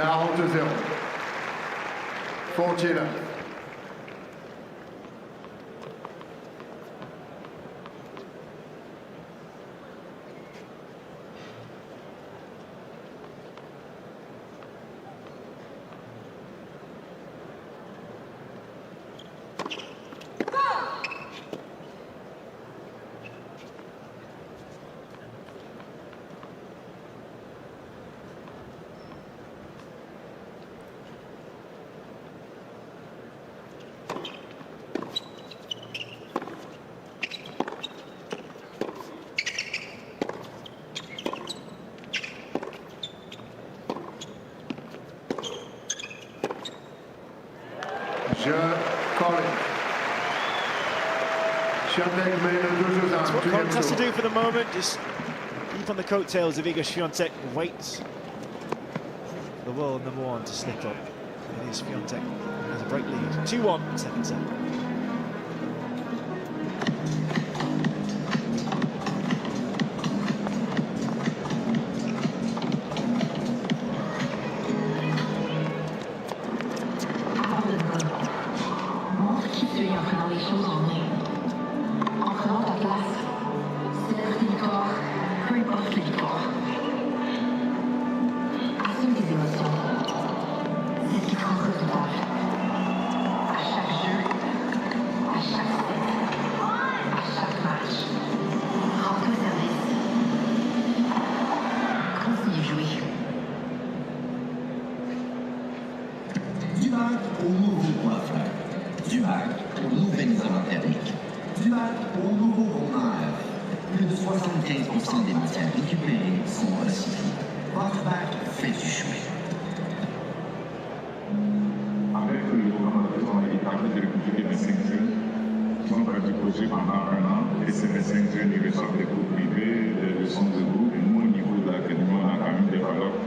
(40-0). 40-11. That's what Collins has to do for the moment, just keep on the coattails of Iga Swiatek and wait for the world number one to slip up. It is Swiatek who has a break lead. 2-1, second set.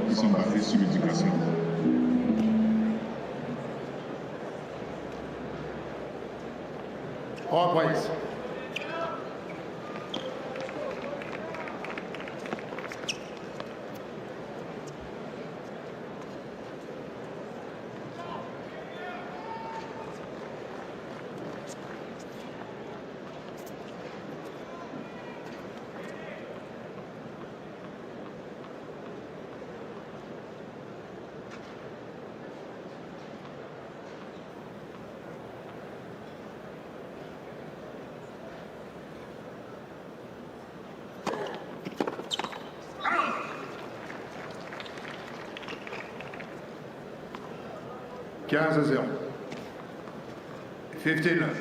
Qui sont basés sur l'éducation. Reprises. à 0. 15-9.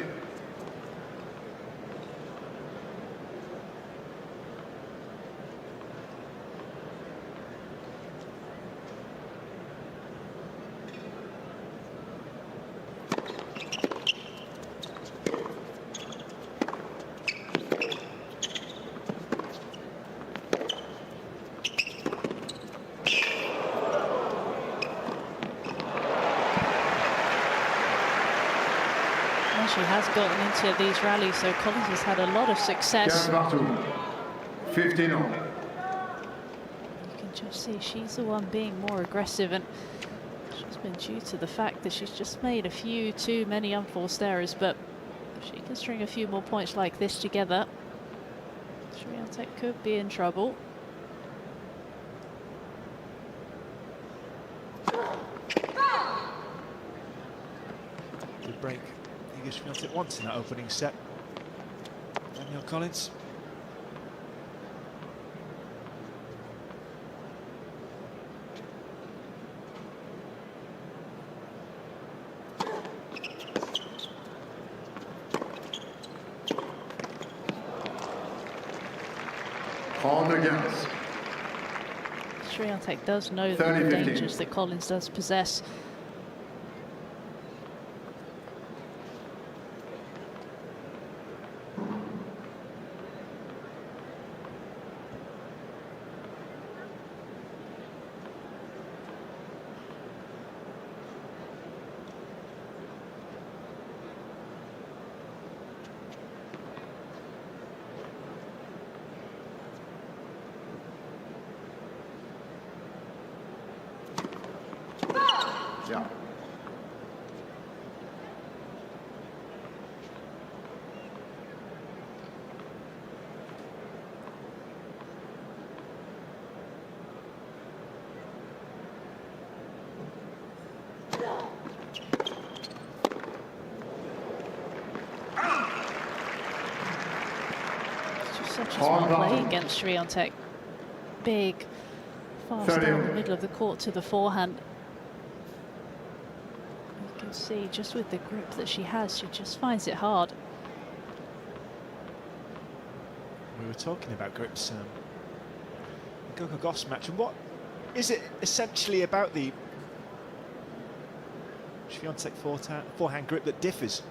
She has gotten into these rallies, so Collins has had a lot of success. 15 all. You can just see she's the one being more aggressive, and she's been due to the fact that she's just made a few too many unforced errors, but if she can string a few more points like this together, Swiatek could be in trouble. Good break. Swiatek once in that opening set. Danielle Collins. Swiatek does know the dangers that Collins does possess. Yeah. It's just such a smart play against Swiatek. Big, fast down the middle of the court to the forehand. You can see just with the grip that she has, she just finds it hard. We were talking about grips the Coco Gauff's match, and what is it essentially about the Swiatek forehand grip that differs?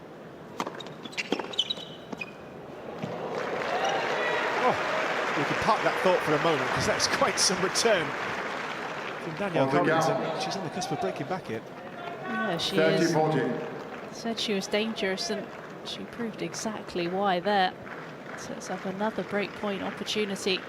Oh, we can park that thought for a moment, because that's quite some return from Danielle Collins, and she's on the cusp of breaking back here. Yeah, she is. Said she was dangerous, and she proved exactly why there. Sets up another breakpoint opportunity.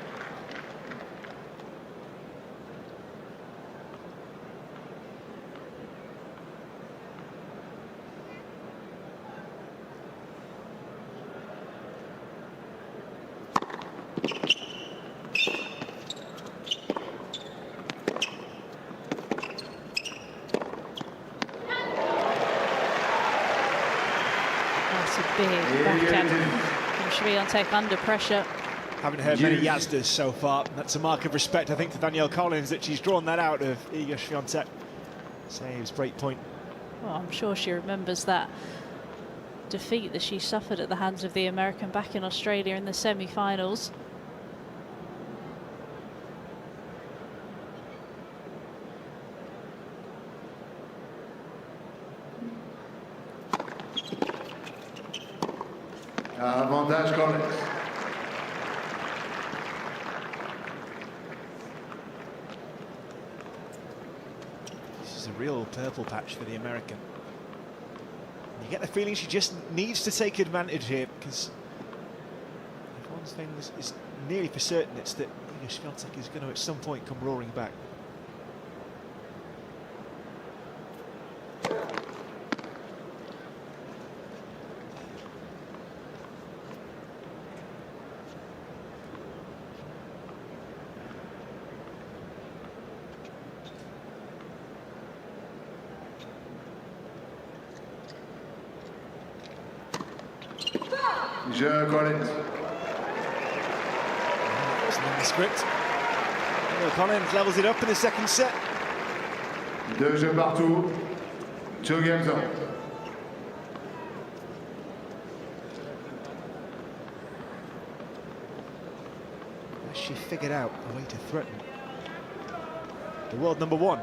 That's a big backhand from Swiatek under pressure. Haven't heard many Yazdas so far. That's a mark of respect, I think, to Danielle Collins, that she's drawn that out of Iga Swiatek. Saves breakpoint. Well, I'm sure she remembers that defeat that she suffered at the hands of the American back in Australia in the semi-finals. Avantage Collins. This is a real purple patch for the American. You get the feeling she just needs to take advantage here, because if one thing is nearly for certain, it's that Swiatek is going to at some point come roaring back. Je Collins. Wasn't in the script. Collins levels it up in the second set. 2 jeux partout. 2 games on. She figured out a way to threaten the world number one.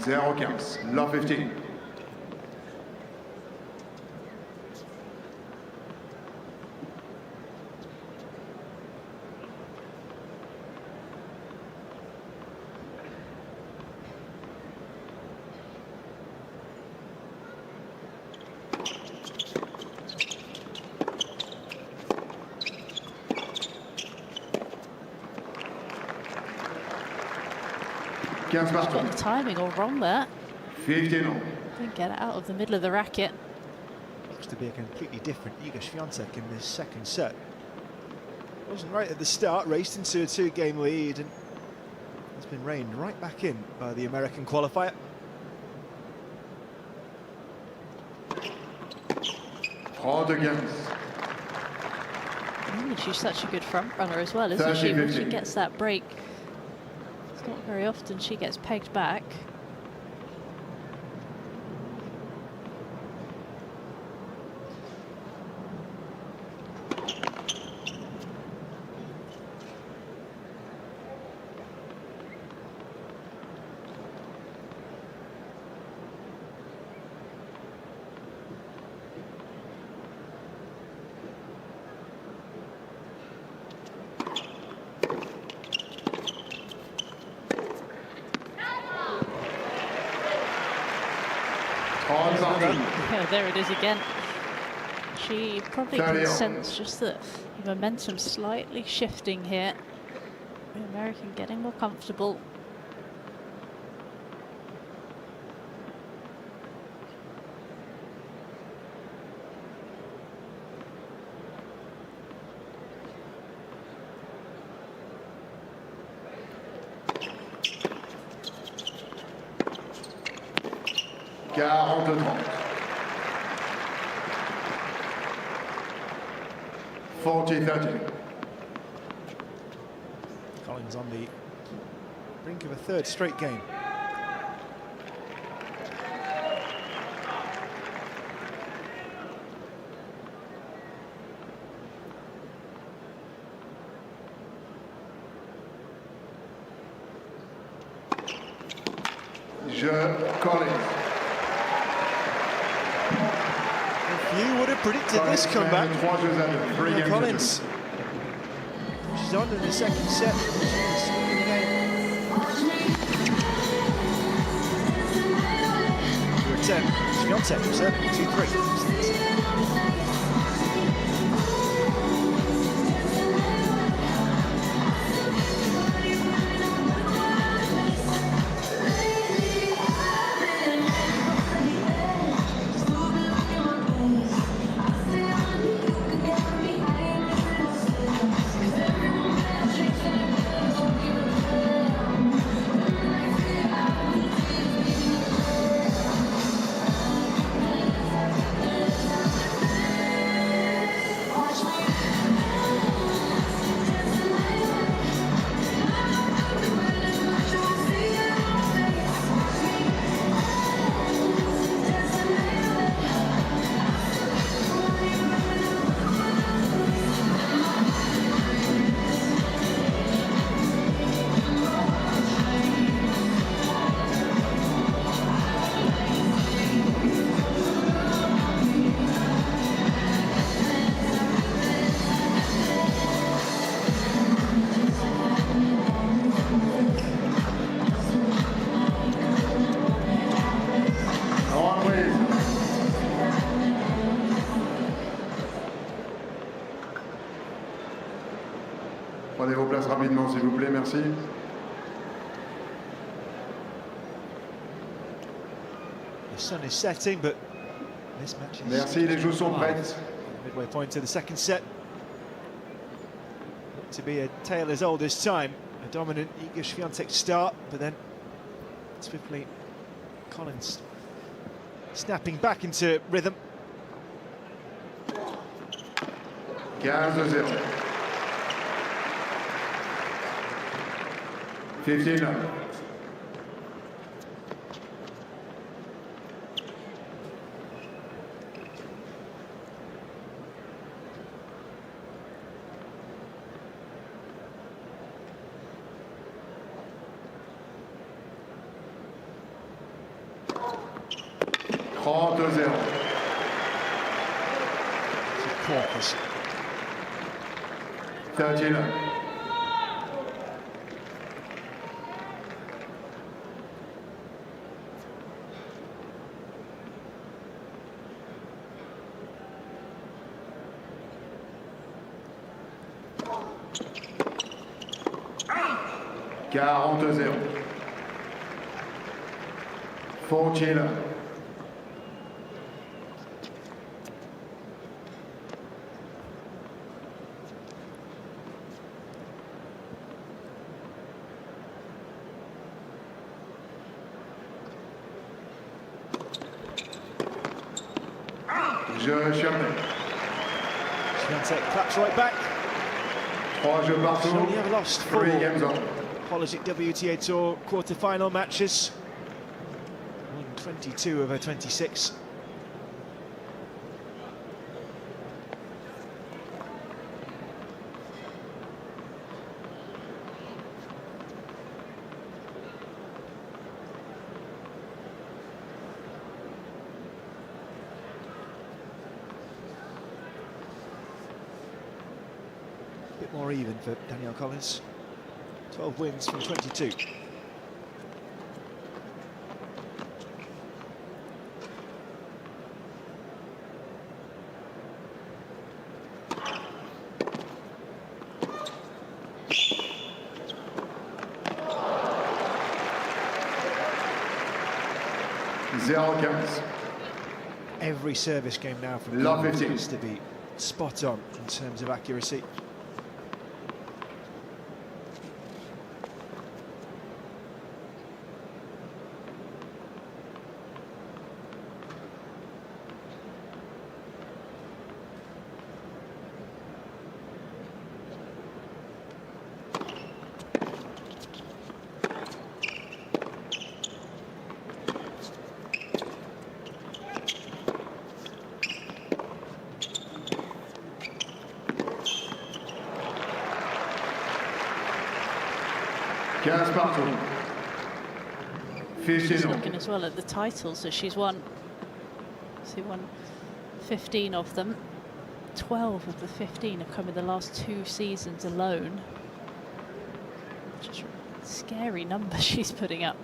Zero 15. Love 15. Got the timing all wrong there. 15 all. Didn't get it out of the middle of the racket. Looks to be a completely different Iga Swiatek in this second set. Wasn't right at the start, raced into a 2-game lead, and has been reined right back in by the American qualifier. She's such a good front runner as well, isn't she? When she gets that break, it's not very often she gets pegged back. Yeah, there it is again. She probably can sense just the momentum slightly shifting here. The American getting more comfortable. Collins on the brink of a third straight game. Collins. You would have predicted this comeback. Collins pushes on in the second set. Number 10, Swiatek, serving 2-3. Prenez vos places rapidement, s'il vous plaît, merci. The sun is setting, but this match is... Merci, les joues sont prêtes. Midway point of the second set. Looked to be a tale as old as time. A dominant Iga Swiatek start, but then swiftly Collins snapping back into rhythm. 15-0. 15-9. Corpus. 13-9. Quarante-0. 14-9. Swiatek claps right back. 3 jeux partout. She's only ever lost 4 3 games on. Politic WTA Tour quarter-final matches. Won 22 of her 26. Bit more even for Danielle Collins. 12 wins from 22. Every service game now from Collins has to be spot on in terms of accuracy. Just looking as well at the titles that she's won. She won 15 of them. 12 of the 15 have come in the last 2 seasons alone. Just a scary number she's putting up.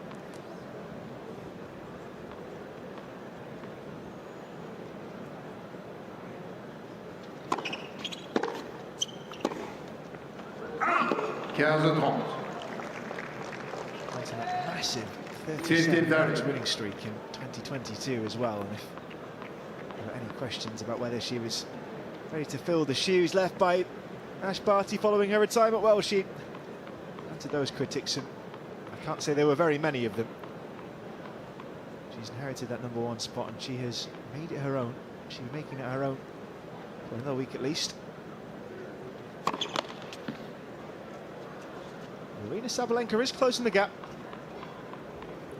Massive 37 winning streak in 2022 as well, and if there were any questions about whether she was ready to fill the shoes left by Ash Barty following her retirement, well, she answered those critics, and I can't say there were very many of them. She's inherited that #1 spot, and she has made it her own. She'll be making it her own for another week at least. Aryna Sabalenka is closing the gap.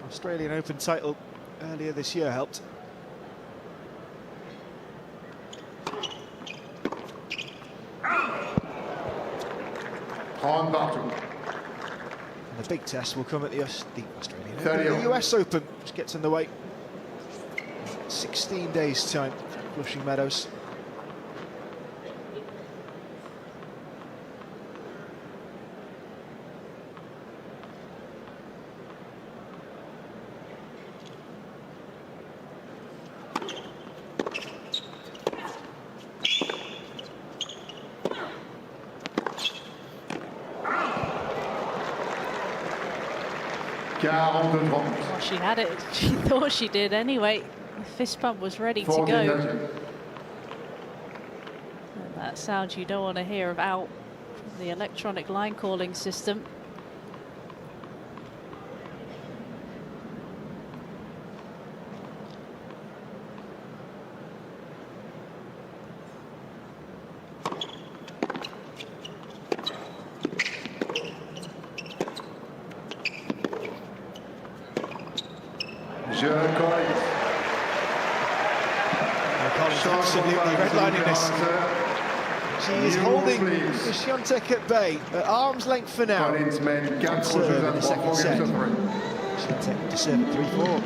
Australian Open title earlier this year helped. And the big test will come at the Australian Open, the US Open, which gets underway 16 days' time, Flushing Meadows. 42-30. Well, she had it. She thought she did anyway. The fist pump was ready to go. And that sound you don't want to hear about the electronic line calling system. Absolutely redlining this. She is holding Swiatek at bay, at arm's length for now. Serve in the second set. Swiatek to serve at 3-4.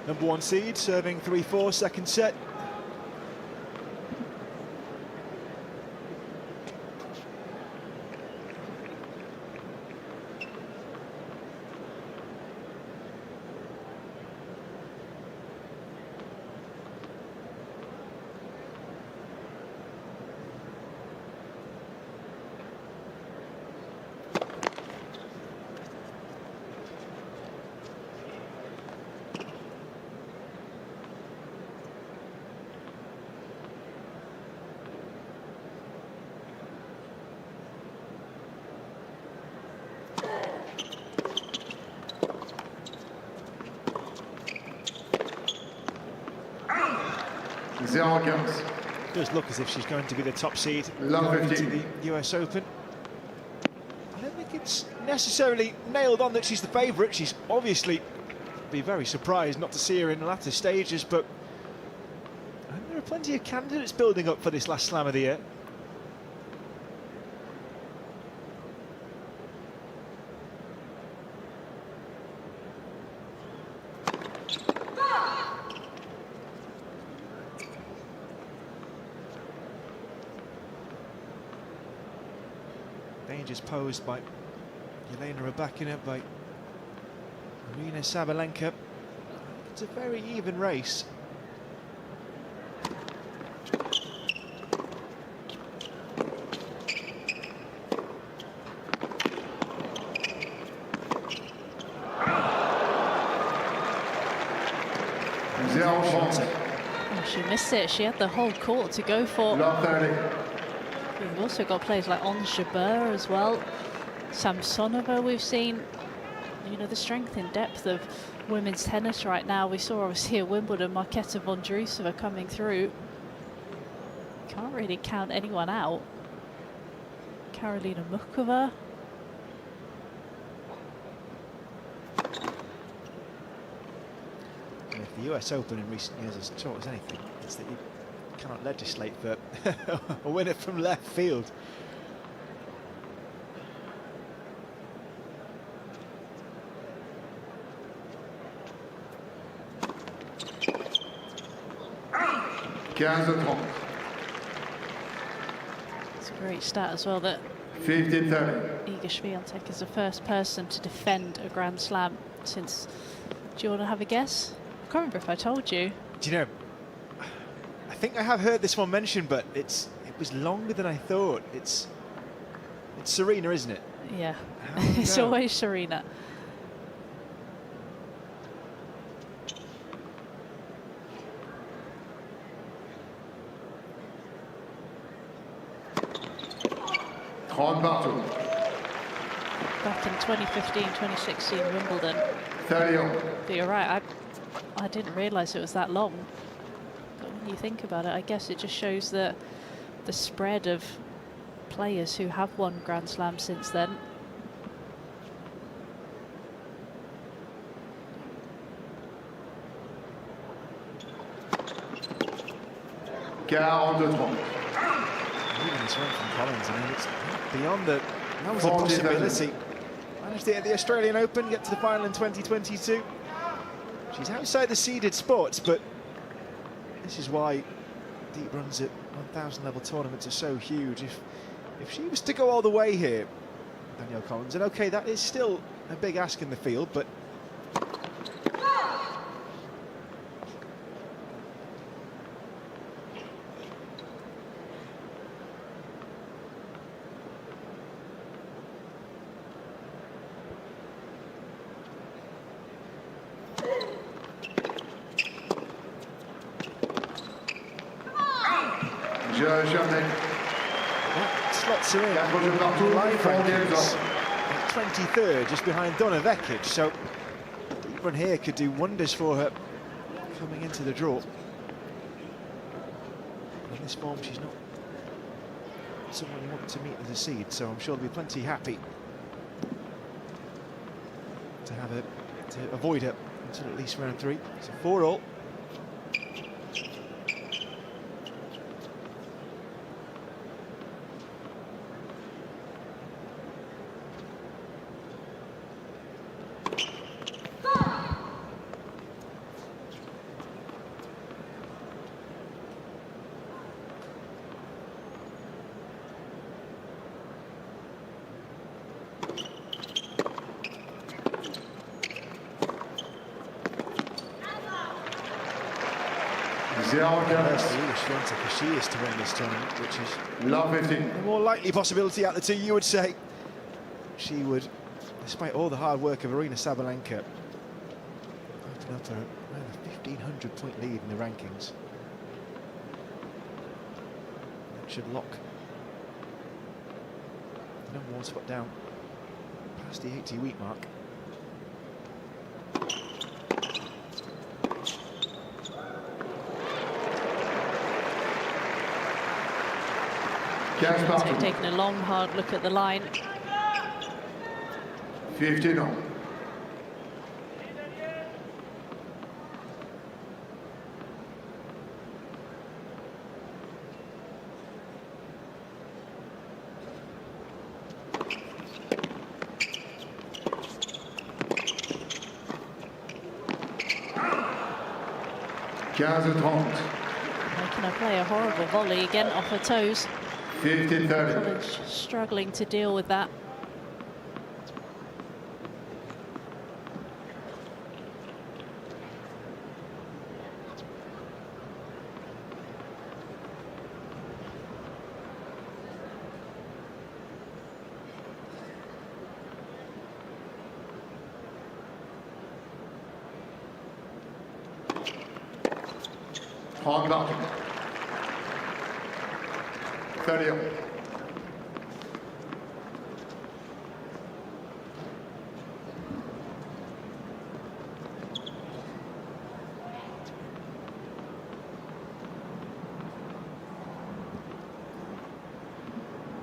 Number 1 seed, serving 3-4, second set. Does look as if she's going to be the top seed going into the US Open. I don't think it's necessarily nailed on that she's the favourite. She's obviously be very surprised not to see her in the latter stages, but there are plenty of candidates building up for this last slam of the year. Dangers posed by Jelena Rybakina, by Arina Sabalenka. It's a very even race. Oh, she missed it. She had the whole court to go for. We've also got players like Ons Jabeur as well. Samsonova we've seen. You know, the strength and depth of women's tennis right now. We saw obviously at Wimbledon, Marketa Vondrousova coming through. Can't really count anyone out. Karolina Muchova. And if the US Open in recent years has taught us anything, it's that you cannot legislate for a winner from left field. It's a great stat as well that 15-30. Iga Swiatek is the first person to defend a Grand Slam since, do you want to have a guess? can't remember if I told you. Do you know, I think I have heard this one mentioned, but it was longer than I thought. It's Serena, isn't it? Yeah, Oh, it's no. always Serena. Partout. Back in 2015, 2016 Wimbledon. 30. But you're right, I didn't realise it was that long. But when you think about it, I guess it just shows that the spread of players who have won Grand Slam since then. Even this run from Collins, I mean, it's beyond the... That was a possibility. Managed it at the Australian Open, get to the final in 2022. She's outside the seeded spots, but this is why deep runs at 1,000 level tournaments are so huge. If she was to go all the way here, Danielle Collins, and okay, that is still a big ask in the field, but slots her in live rankings at 23rd, just behind Donna Vekic, so deep run here could do wonders for her coming into the draw. In this form, she's not someone you want to meet as a seed, so I'm sure they'll be plenty happy to have her, to avoid her until at least round 3. So 4-all. Swiatek, she is to win this tournament, which is the more likely possibility out of the two, you would say. She would, despite all the hard work of Aryna Sabalenka, open up around a 1,500 point lead in the rankings. That should lock the number 1 spot down past the 80-week mark. So taking a long, hard look at the line. 15 on. Making her play a horrible volley again off her toes. 15-30. Collins struggling to deal with that. Hard back. 30 up.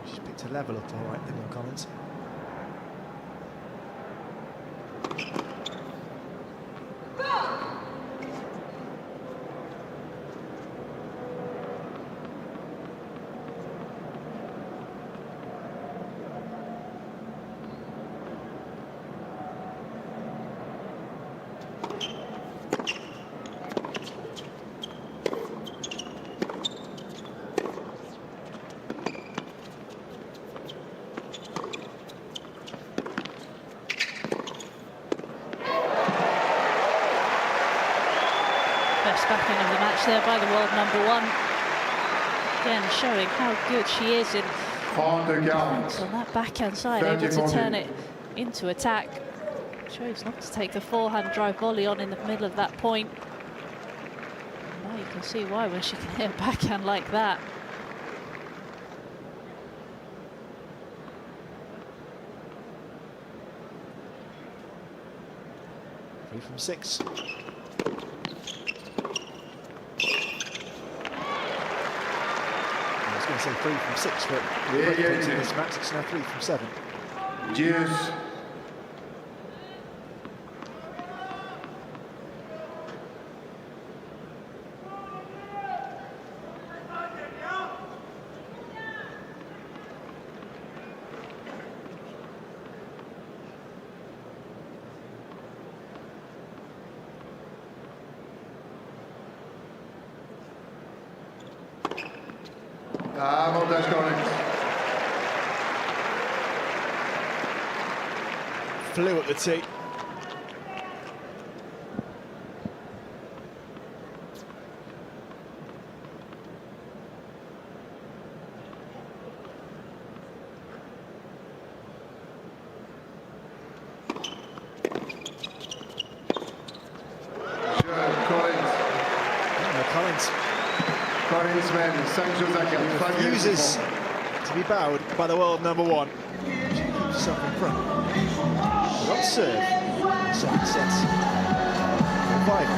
She's picked a level up all right, Danielle Collins. touch there by the world #1. Again, showing how good she is in on that backhand side, able to turn it into attack. Chose not to take the forehand drive volley on in the middle of that point. Now you can see why when she can hit a backhand like that. 3 from 6. I was going to say 3 from 6, but in this match it's now 3 from 7. Cheers. Avantage correct. Flew at the tee. He refuses to be bowed by the world #1. She keeps herself in front. But on serve, second set. 5.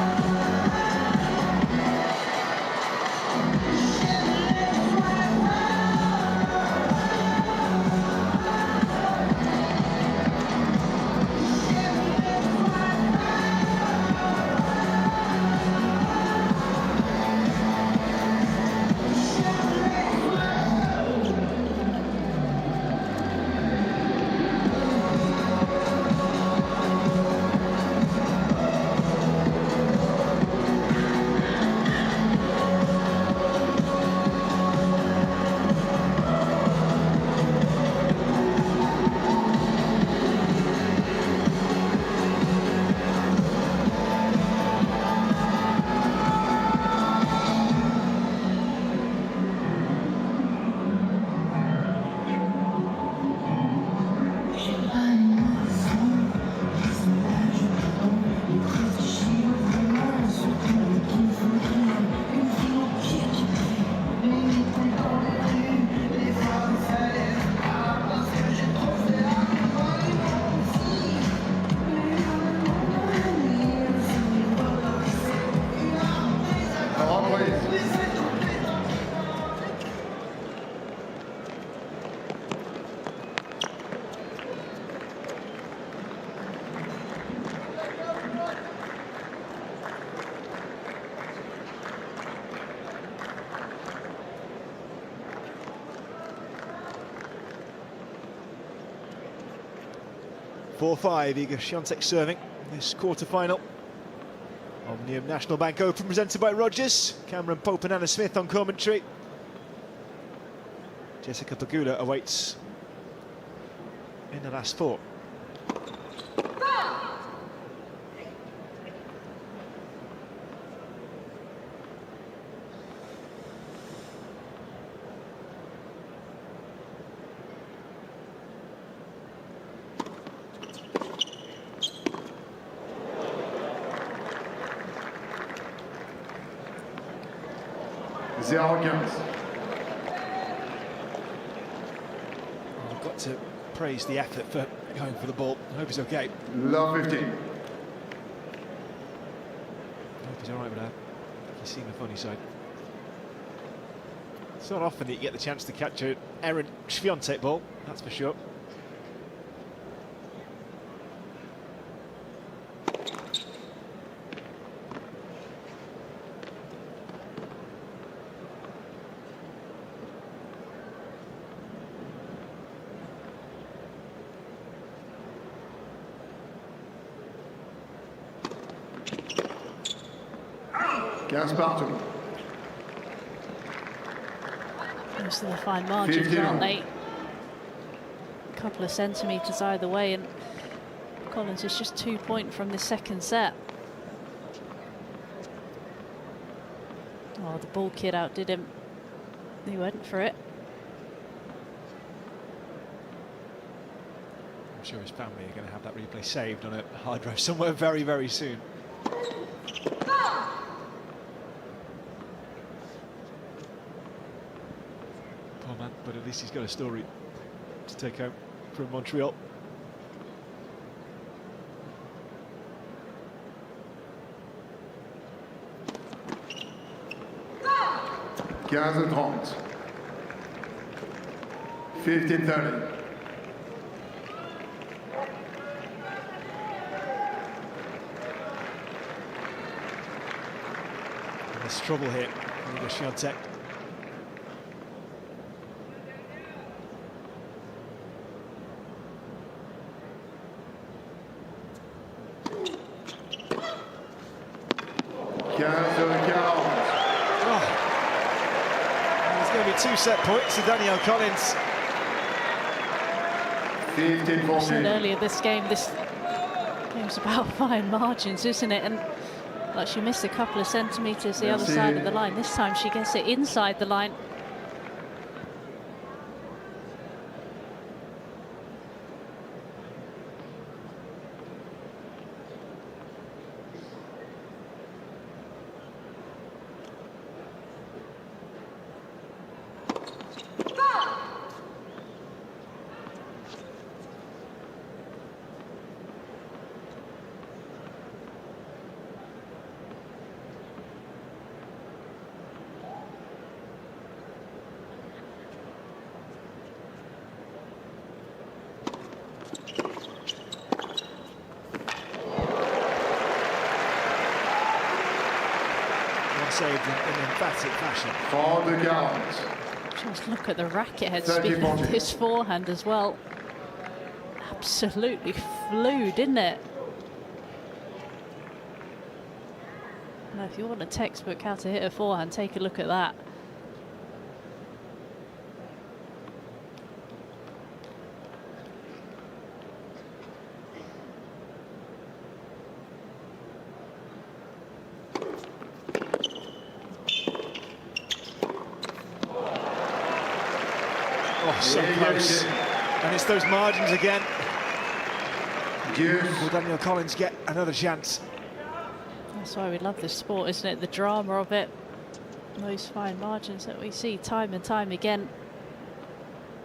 (4-5), Iga Swiatek serving this quarter-final. Omnium National Bank Open presented by Rogers. Cameron Pope and Anna Smith on commentary. Jessica Pegula awaits in the last 4. I've got to praise the effort for going for the ball. I hope he's okay. Love 15. I hope he's all right with that. He's seen the funny side. It's not often that you get the chance to catch a errant Swiatek ball, that's for sure. Partout. Most of the fine margins, aren't they? A couple of centimetres either way, and Collins is just 2 points from the second set. Oh, the ball kid outdid him. He went for it. I'm sure his family are going to have that replay saved on a hard drive somewhere very, very soon. Poor man, but at least he's got a story to take home from Montreal. Quinze 30. 15-30. There's trouble here. Swiatek. There's going to be 2 set points to Danielle Collins. 15-14. I said earlier this game's about fine margins, isn't it? And like, she missed a couple of centimetres the other side of the line. This time she gets it inside the line. Saved in emphatic fashion. Just look at the racket head, speaking of his forehand as well. Absolutely flew, didn't it? Now, if you want a textbook how to hit a forehand, take a look at that. Oh, so close. And it's those margins again. Will Danielle Collins get another chance? That's why we love this sport, isn't it? The drama of it. Those fine margins that we see time and time again.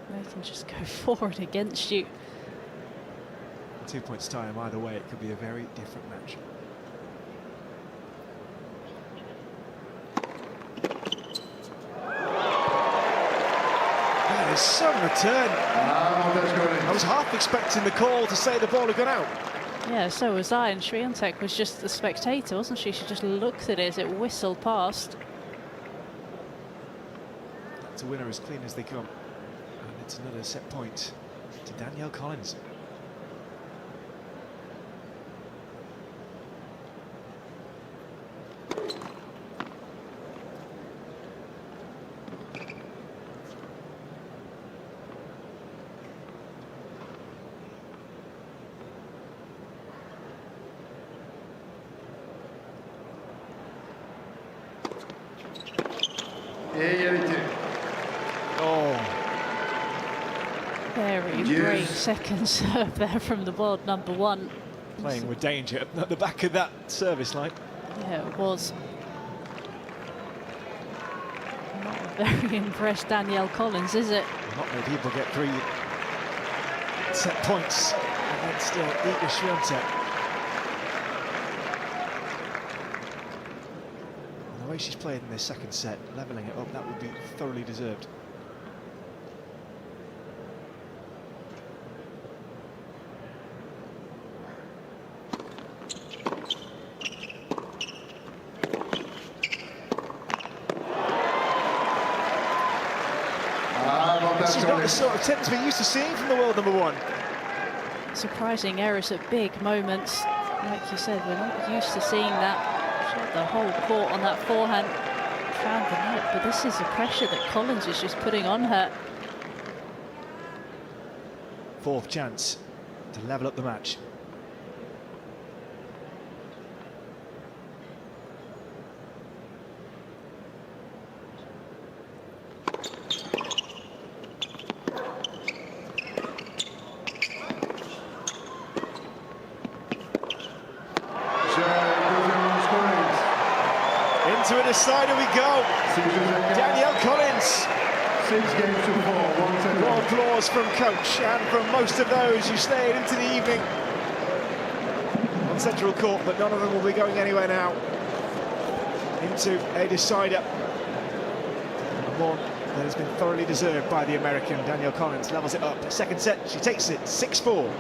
They can just go forward against you. 2 points time either way, it could be a very different match. There's some return. I was half expecting the call to say the ball had gone out. Yeah, so was I, and Swiatek was just the spectator, wasn't she? She just looked at it as it whistled past. That's a winner as clean as they come. And it's another set point to Danielle Collins. Very brave second serve there from the world number one. Playing with danger at the back of that service line. Yeah, it was. Not a very impressed Danielle Collins, is it? Not many people get 3 set points against Iga Swiatek. And the way she's played in this second set, levelling it up, that would be thoroughly deserved. She's not the sort of tennis we're used to seeing from the world number one. Surprising errors at big moments. Like you said, we're not used to seeing that. She had the whole court on that forehand. Found the net, but this is the pressure that Collins is just putting on her. 4th chance to level up the match. decider we go. Danielle Collins. 6 games to 4, 1-10. More applause from coach and from most of those who stayed into the evening on Central Court, but none of them will be going anywhere now into a decider. One that has been thoroughly deserved by the American. Danielle Collins levels it up. Second set, she takes it 6-4.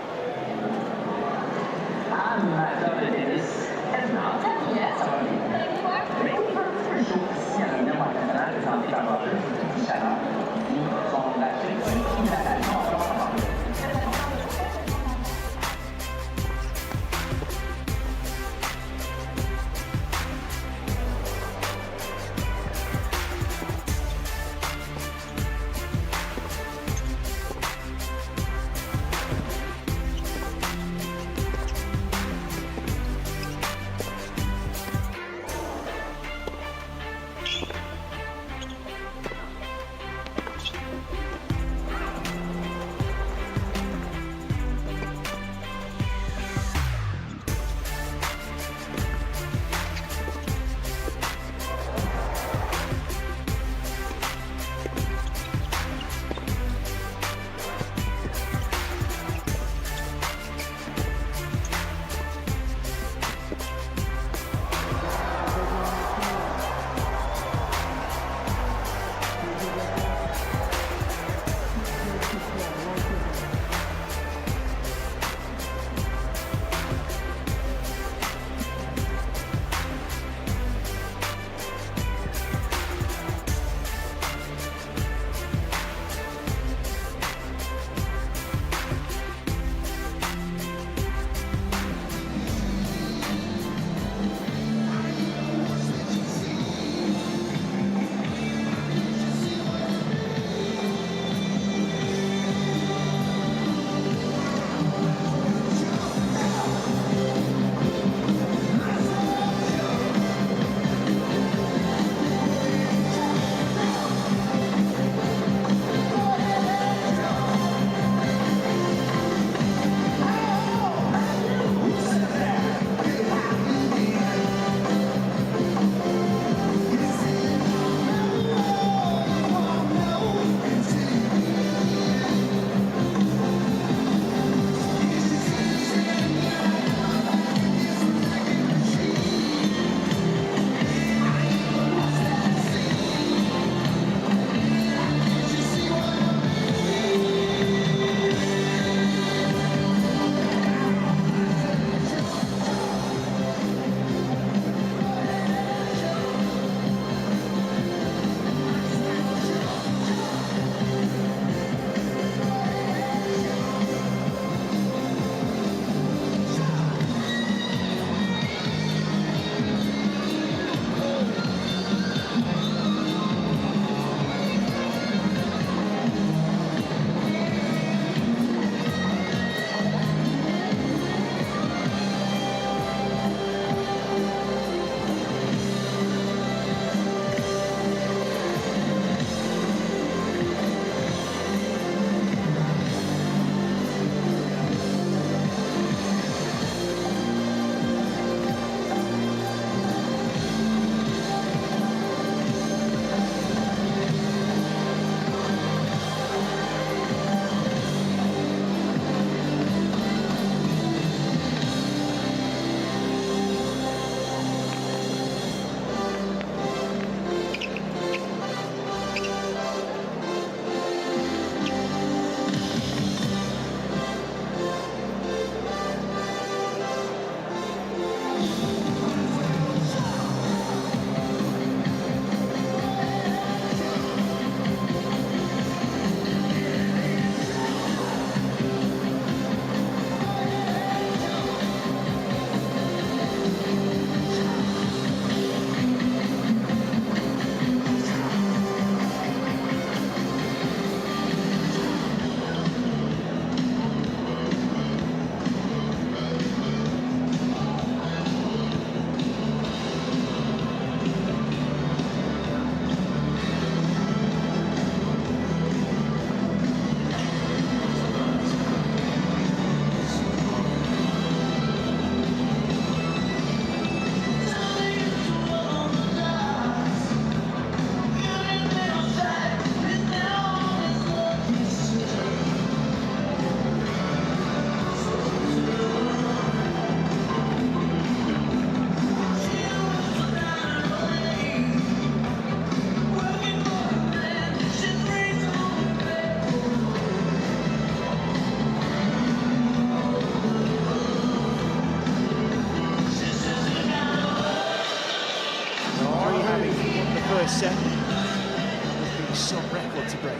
some record to break.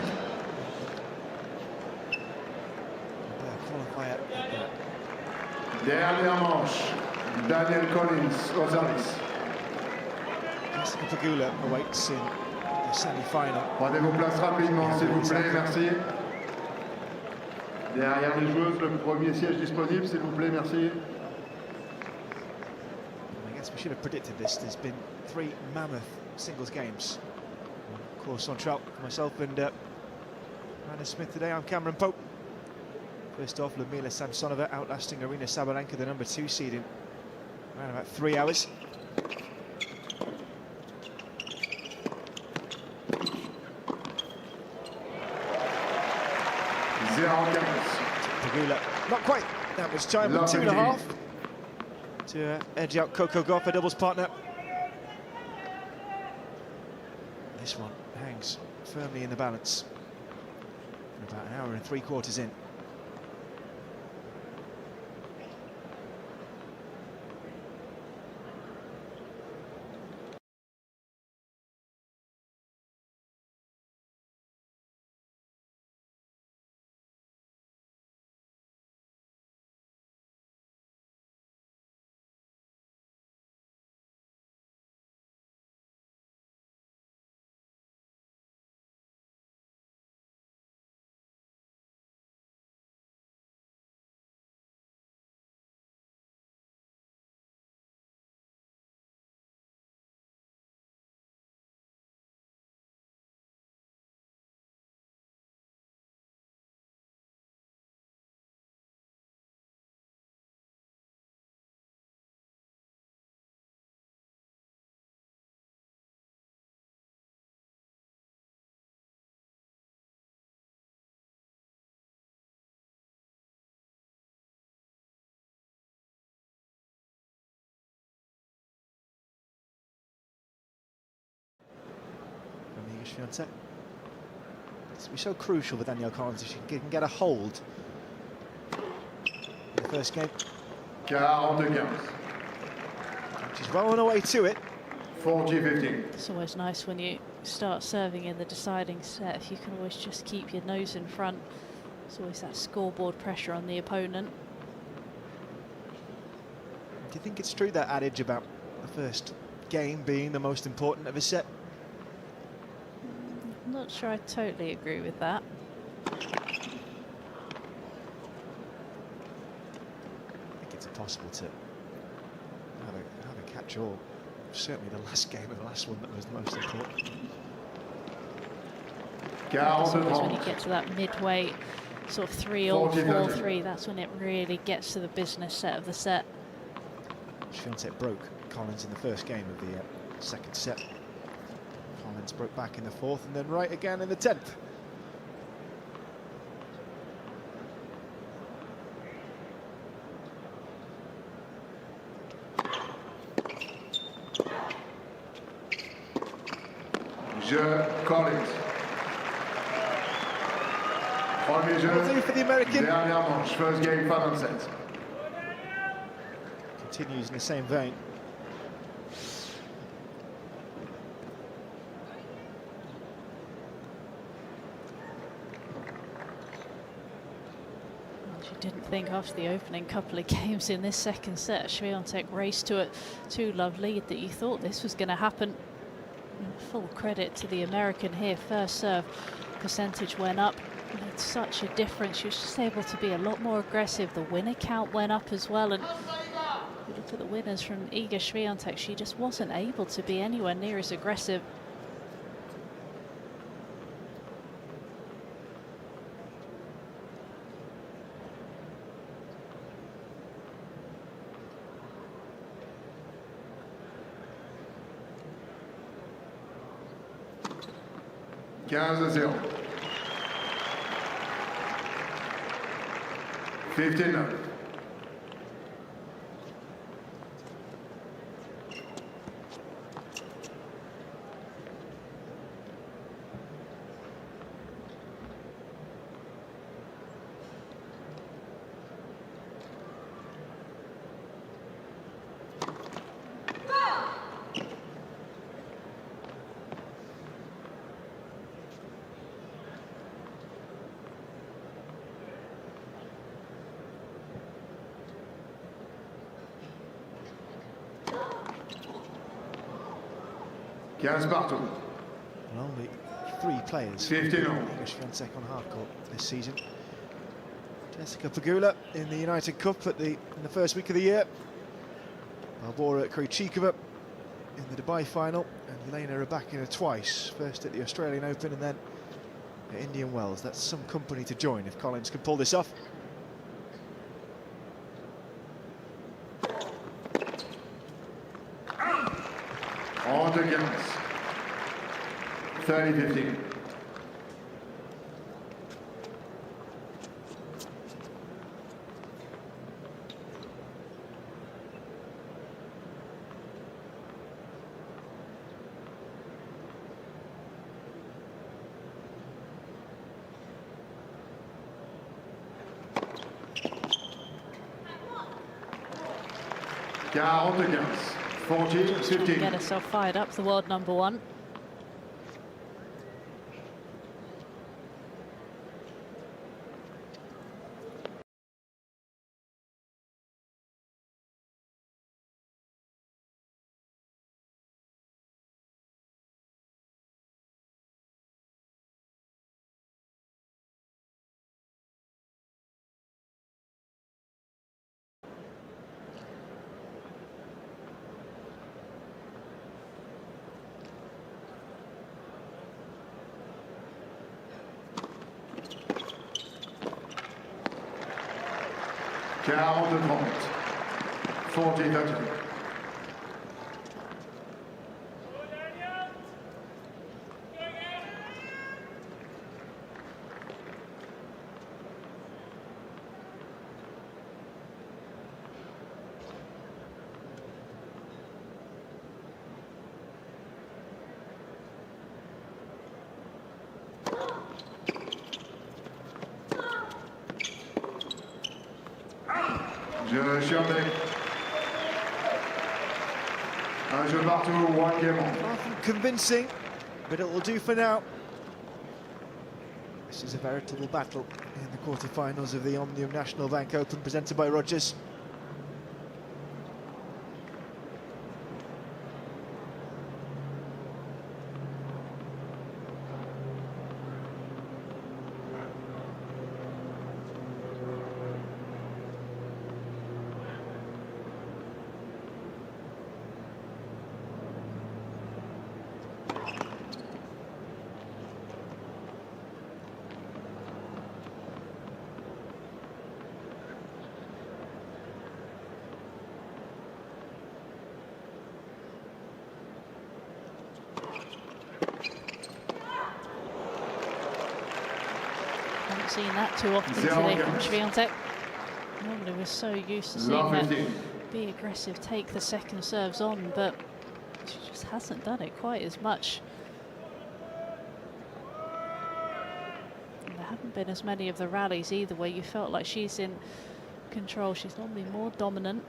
Qualifier. Dernière manche. Daniel Collins aux arrêts. Jessica Pegula awaits in the semi-final. Prenez vos places rapidement, s'il vous plaît, merci. Derrière les joueuses, le premier siège disponible, s'il vous plaît, merci. I guess we should have predicted this. There's been 3 mammoth singles games. Of course, on track for myself and Anna Smith today. I'm Cameron Pope. First off, Ludmila Samsonova outlasting Aryna Sabalenka, the number 2 seed, in around about 3 hours. Pegula, not quite that much time, but 2.5 to edge out Coco Gauff, a doubles partner. This one hangs firmly in the balance. About an hour and 3/4 in. Swiatek. It's so crucial for Danielle Collins if she can get a hold in the first game. 40-15. She's well on her way to it. 40-15. It's always nice when you start serving in the deciding set, if you can always just keep your nose in front. There's always that scoreboard pressure on the opponent. Do you think it's true, that adage about the first game being the most important of a set? I'm not sure I totally agree with that. I think it's impossible to have a catch-all. Certainly the last game of the last one that was the most important. It's always when you get to that midway, sort of 3-all, 4-3, that's when it really gets to the business set of the set. Swiatek broke Collins in the first game of the second set. Collins broke back in the 4th and then right again in the 10th. Collins. Premier jeu. For the American. Dernière manche, first game, final set. Continues in the same vein. She didn't think after the opening couple of games in this second set, Swiatek raced to a 2-love lead, that you thought this was going to happen. Full credit to the American here. First serve percentage went up. Made such a difference. She was just able to be a lot more aggressive. The winner count went up as well. And you look at the winners from Iga Swiatek, she just wasn't able to be anywhere near as aggressive. $15-0. 15-9. 15 partout. And only 3 players 15 all. English Swiatek on half court this season. Jessica Pegula in the United Cup in the first week of the year. Barbora Krejcikova in the Dubai final, and Jelena Rybakina twice, first at the Australian Open and then at Indian Wells. That's some company to join if Collins can pull this off. On to 15. 30-15. Just trying to get herself fired up, the world number 1. Quarante 40-30. Swiatek. Un jeu partout, 1 game on. Far from convincing, but it will do for now. This is a veritable battle in the quarterfinals of the Omnium National Bank Open presented by Rogers. Haven't seen that too often today from Swiatek. Normally we're so used to seeing that be aggressive, take the second serves on, but she just hasn't done it quite as much. And there haven't been as many of the rallies either where you felt like she's in control. She's normally more dominant.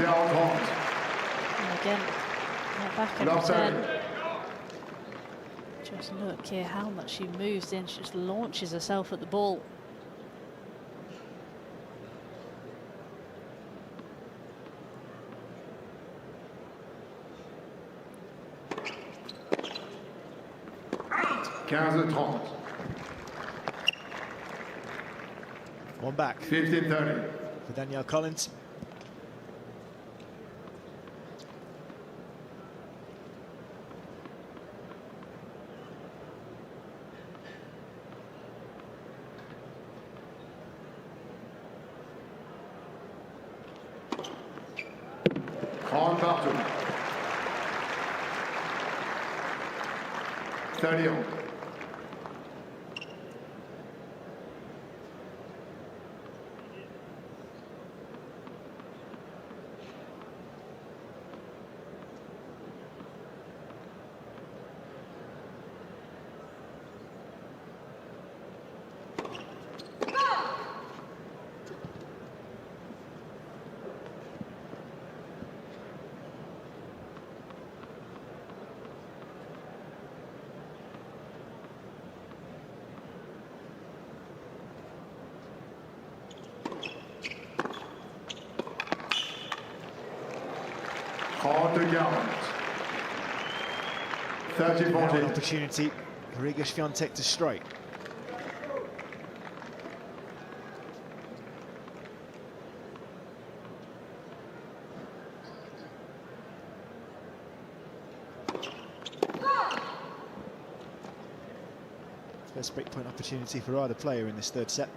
And again, back and return. Just look here how much she moves in. She just launches herself at the ball. One back. 15-30. For Danielle Collins. Partout. 30 all. 30-40. Now an opportunity for Iga Swiatek to strike. First breakpoint opportunity for either player in this third set.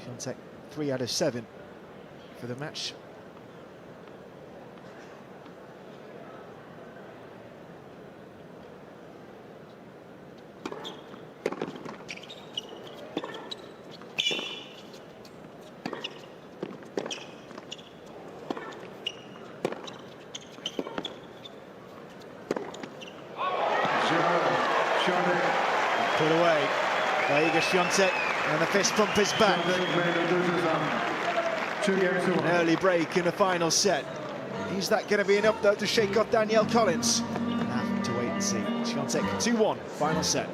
Swiatek 3 out of 7 for the match. Put away by Iga Swiatek, and the fist pump is back. An early break in the final set. Is that going to be enough, though, to shake off Danielle Collins? We'll have to wait and see. Swiatek 2-1, final set.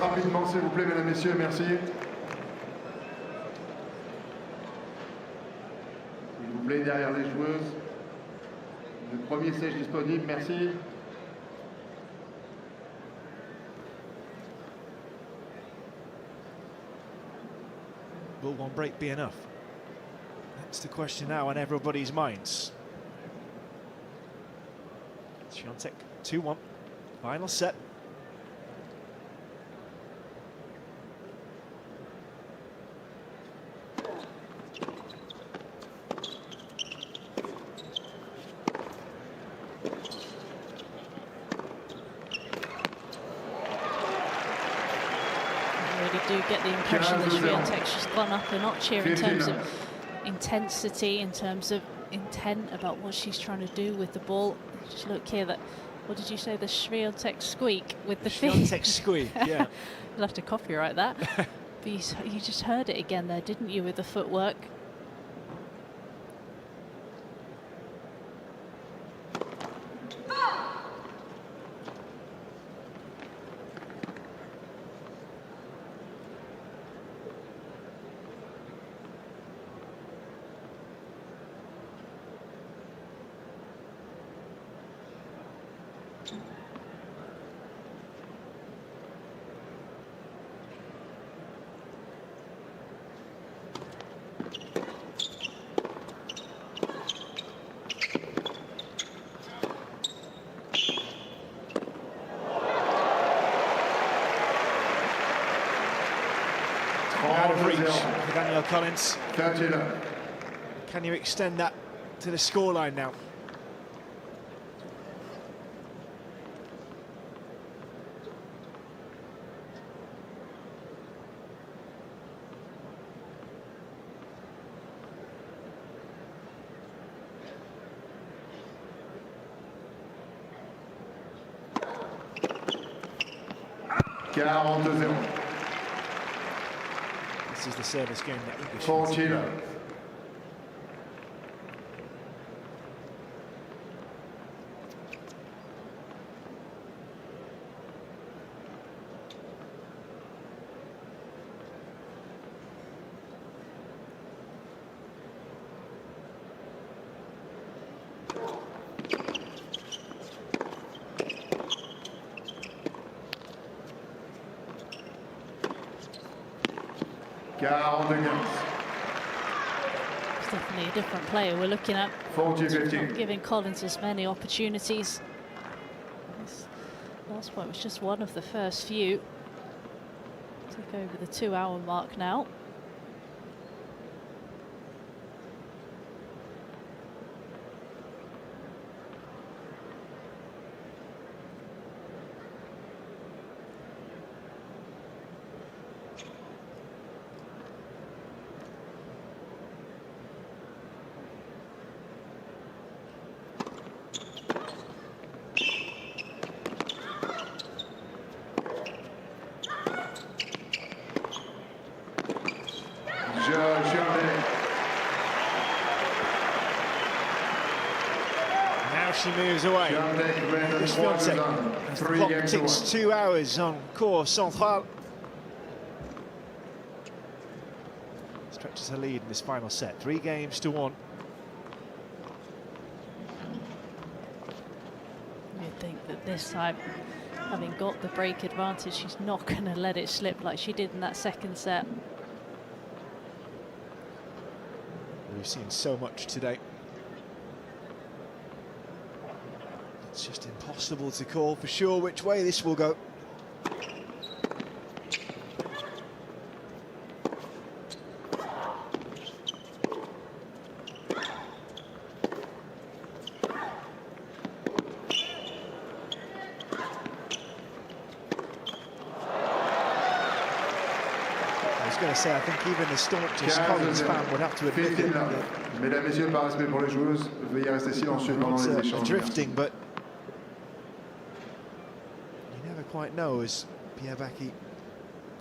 Rapidement, s'il vous plaît, mesdames, messieurs, merci. S'il vous plaît, derrière les joueuses. Le premier siège disponible, merci. Will one break be enough? That's the question now on everybody's minds. Swiatek 2-1, final set. Do get the impression that Swiatek's just gone up a notch here in terms of intensity, in terms of intent about what she's trying to do with the ball. Just look here, that, what did you say, the Swiatek squeak with the feet? Swiatek squeak, yeah. You'll have to copyright that. But you just heard it again there, didn't you, with the footwork? Out of reach for Danielle Collins. Can you extend that to the scoreline now? This is the service game that English wants. It's definitely a different player we're looking at. Not giving Collins as many opportunities. This last point was just one of the first few. Take over the 2-hour mark now. Now she moves away. Swiatek. The clock ticks 2 hours on course Central. Stretches her lead in this final set. 3 games to 1. You'd think that this time, having got the break advantage, she's not going to let it slip like she did in that second set. We've seen so much today. It's just impossible to call for sure which way this will go. I was going to say, I think even the staunchest Collins fan would have to admit it. Mesdames, Messieurs, par respect pour les joueuses, veuillez rester silencieux pendant les échanges. Drifting, but you never quite know, as Pierre Bacchi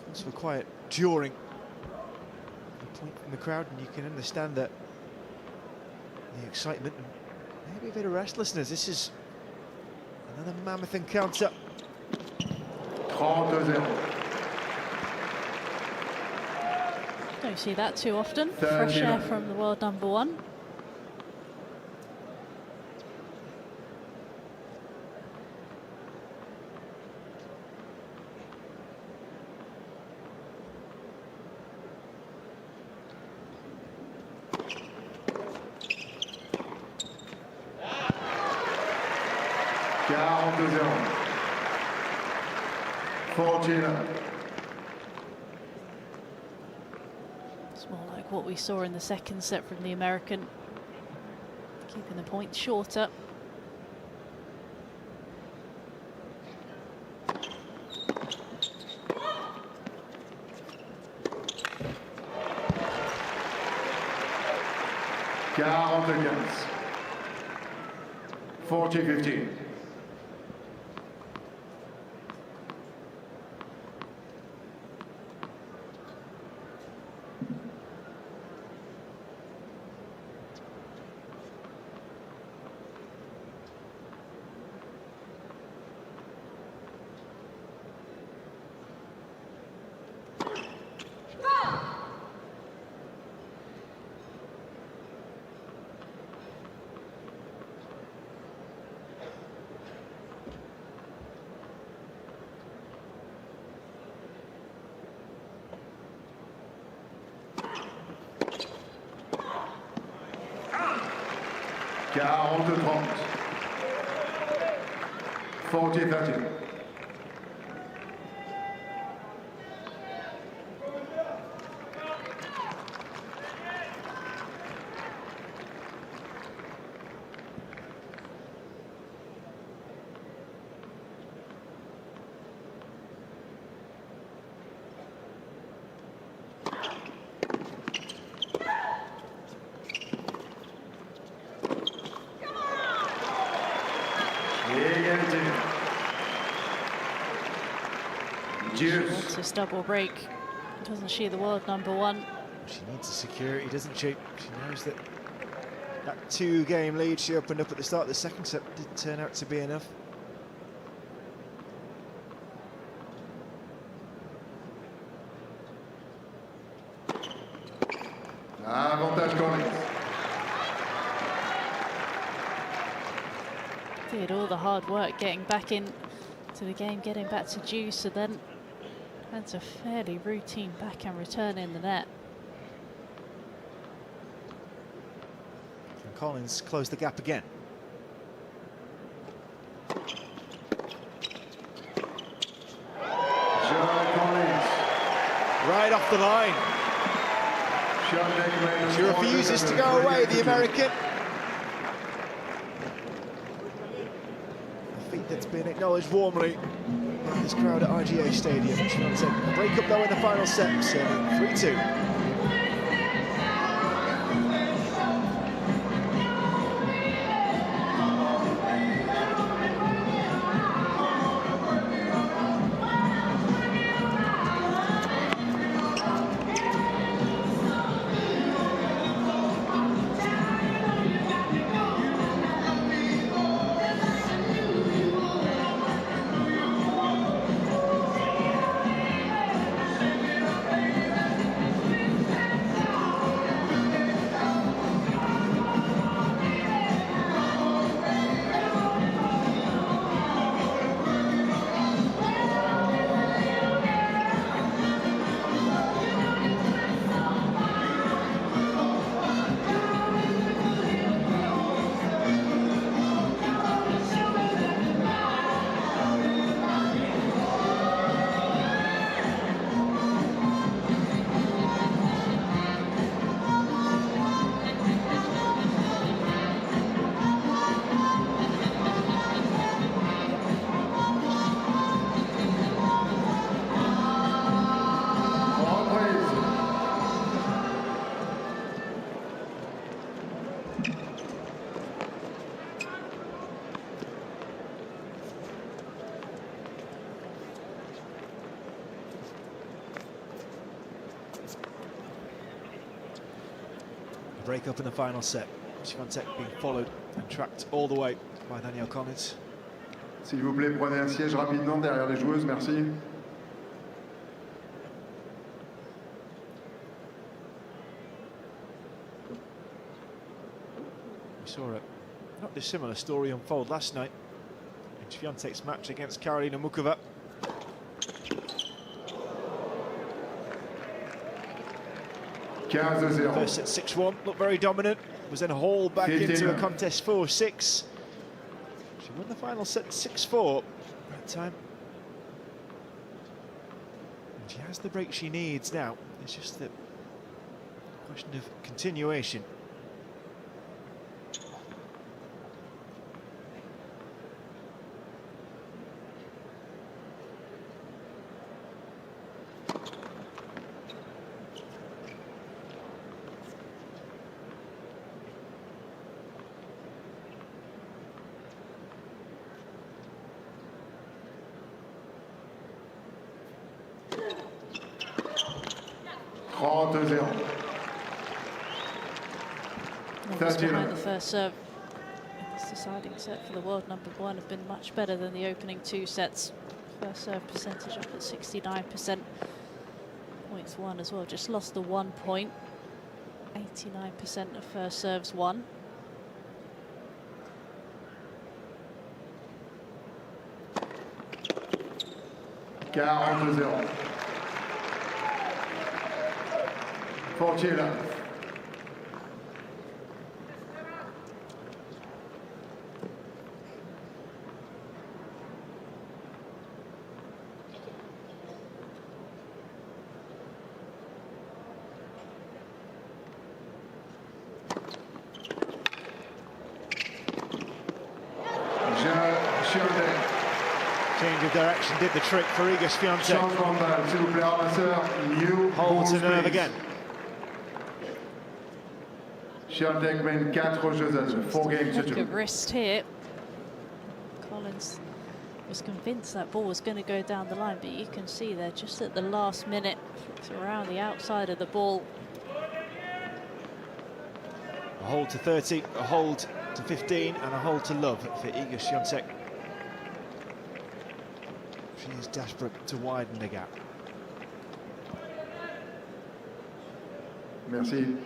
calls for quiet during the point from the crowd, and you can understand that the excitement and maybe a bit of restlessness. This is another mammoth encounter. 30-0. Don't see that too often. Fresh air from the world number 1. It's more like what we saw in the second set from the American, keeping the points shorter. Against 40-15. Quarante 40-30. Wants this double break, doesn't she, the world number 1? She needs the security, doesn't she? She knows that that 2-game lead she opened up at the start of the second set didn't turn out to be enough. Avantage Collins. Did all the hard work getting back in to the game, getting back to juice, and then That's a fairly routine backhand return in the net. And Collins closed the gap again. Right off the line. She refuses to go away, the American. A feat that's been acknowledged warmly by this crowd at RGA Stadium. Swiatek break up though in the final set, serving 3-2. Break up in the final set. Swiatek being followed and tracked all the way by Danielle Collins. S'il vous plaît, prenez un siège rapidement derrière les joueuses, merci. We saw a not dissimilar story unfold last night in Swiatek's match against Karolina Muchova. First at 6-1, looked very dominant, was then hauled back into a contest 4-6. She won the final set 6-4 that time. And she has the break she needs now. It's just the question of continuation. Behind the first serve in this deciding set for the world number one have been much better than the opening two sets. First serve percentage up at 69%. Points won as well, just lost the 1 point. 89% of first serves won. Change of direction did the trick for Iga Swiatek. Hold to nerve again. Swiatek mène 4 jeux à 2, 4 games to 2. Good wrist here. Collins was convinced that ball was going to go down the line, but you can see there just at the last minute, flicks around the outside of the ball. A hold to 30, a hold to 15, and a hold to love for Iga Swiatek. She is desperate to widen the gap. Merci.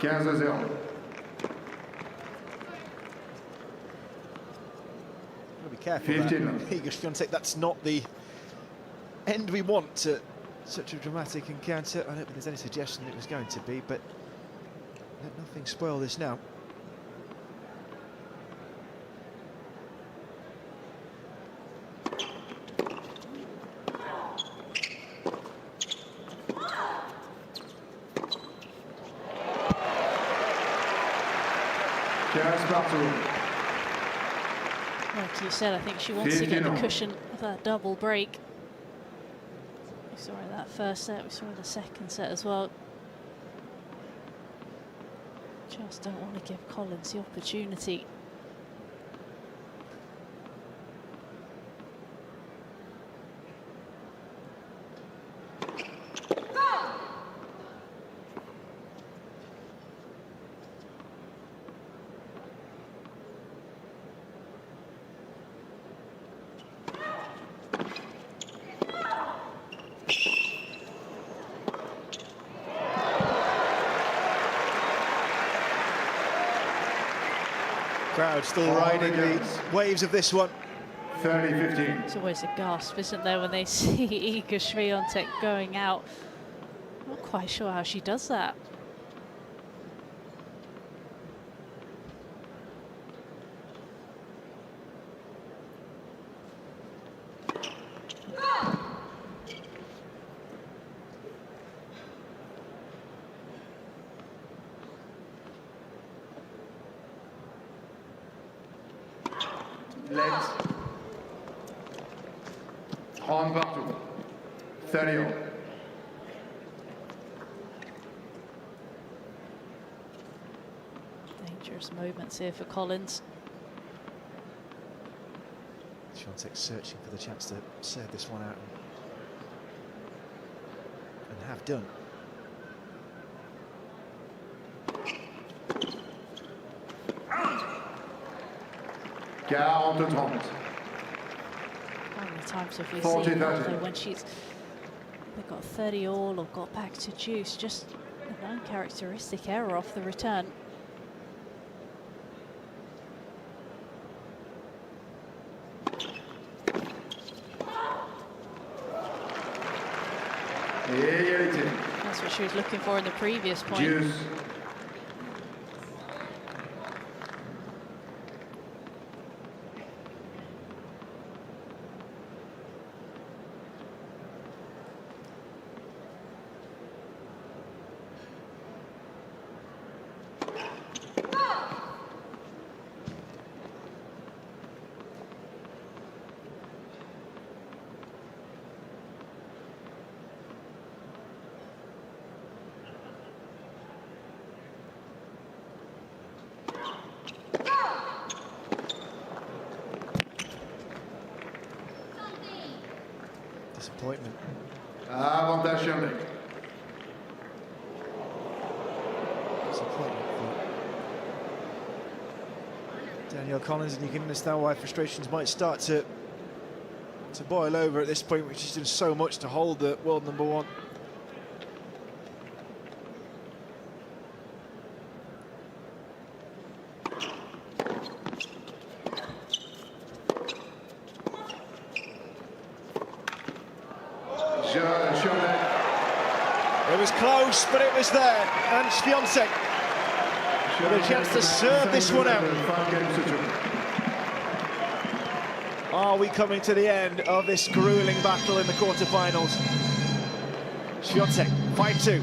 15-0. Be careful. 15. Iga Swiatek, that's not the end we want to such a dramatic encounter. I don't think there's any suggestion it was going to be, but let nothing spoil this now. Like you said, I think she wants to get the cushion of that double break. We saw in that first set, we saw in the second set as well. Just don't want to give Collins the opportunity. Crowd still riding the waves of this one. 30-15. It's always a gasp, isn't there, when they see Iga Swiatek going out. Not quite sure how she does that. Let's. 30 partout. 30. Dangerous moments here for Collins. Swiatek searching for the chance to serve this one out and have done. How many times have we seen her when she's got 30 all or got back to juice, just an uncharacteristic error off the return. That's what she was looking for in the previous point. Juice. Disappointment. Avantage Germany. Disappointment for Danielle Collins, and you can understand why frustrations might start to boil over at this point, which she's done so much to hold the world number one. It was close, but it was there, and Swiatek with a chance to serve this one out. Are we coming to the end of this grueling battle in the quarterfinals? Swiatek, 5-2.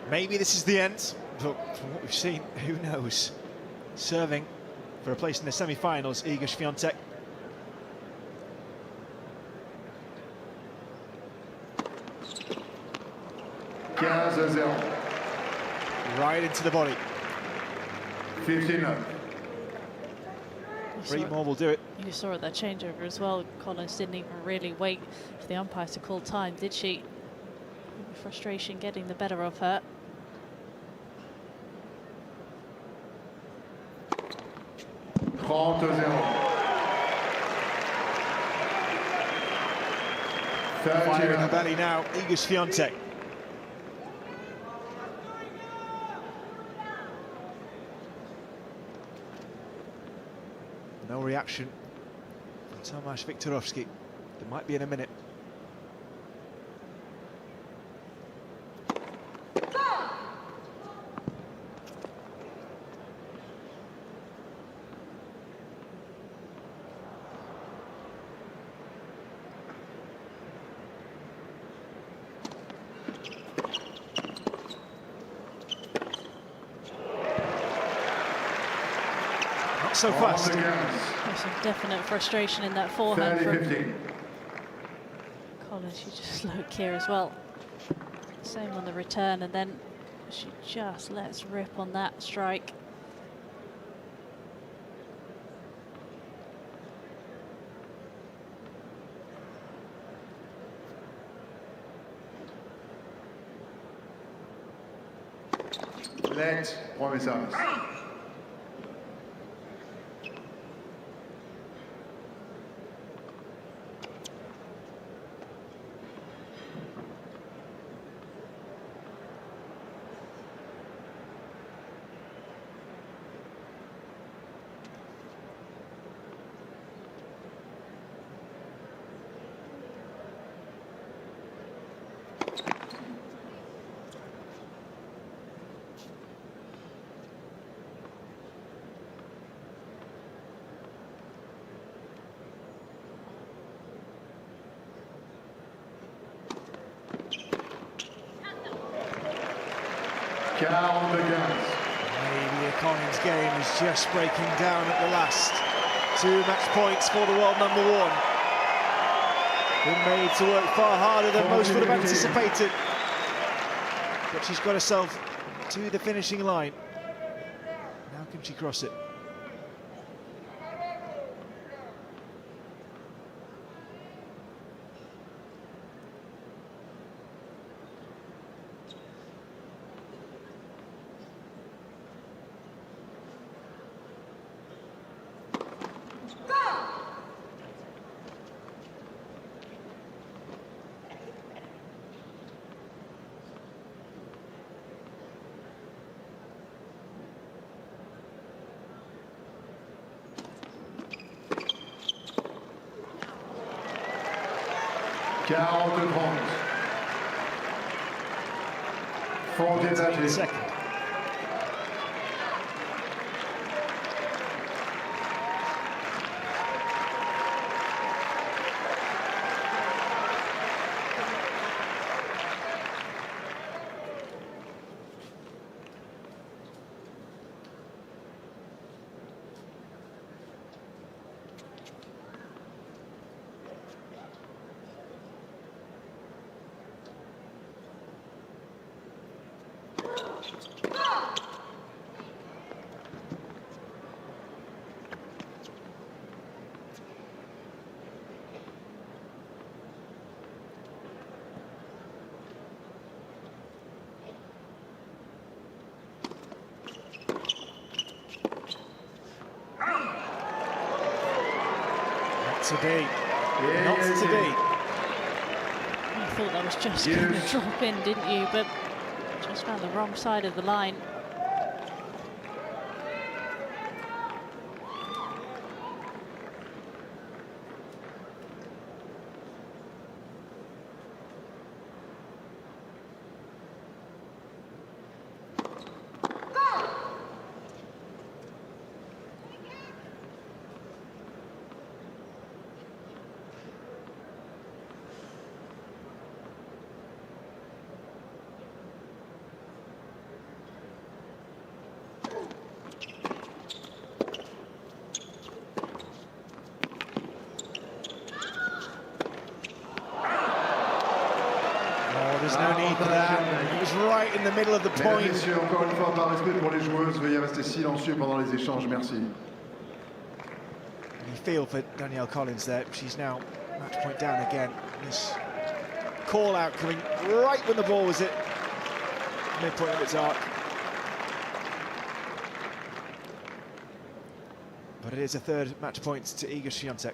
Maybe this is the end, but from what we've seen, who knows? Serving for a place in the semi-finals, Iga Swiatek. Right into the body. 15-9. Three more will do it. You saw at that changeover as well. Collins didn't even really wait for the umpire to call time, did she? Frustration getting the better of her. Fire in the belly now, Iga Swiatek. No reaction from Tomasz Wiktorowski. There might be in a minute. Not so fast. There's some definite frustration in that forehand from Collins. She just looked here as well. Same on the return, and then she just lets rip on that strike. Let, premier service. Maybe a Collins game is just breaking down at the last. 2 match points for the world number one. Been made to work far harder than most would have anticipated. But she's got herself to the finishing line. Now can she cross it? Second. To be. Not to be. You thought that was just going to drop in, didn't you? But just found the wrong side of the line. in the middle of the Mesdames, point. messieurs, encore une fois, par respect pour les joueuses, veuillez rester silencieux pendant les échanges. Merci. You feel for Danielle Collins there. She's now match point down again. This call out coming right when the ball was at midpoint of its arc. But it is a third match point to Iga Swiatek.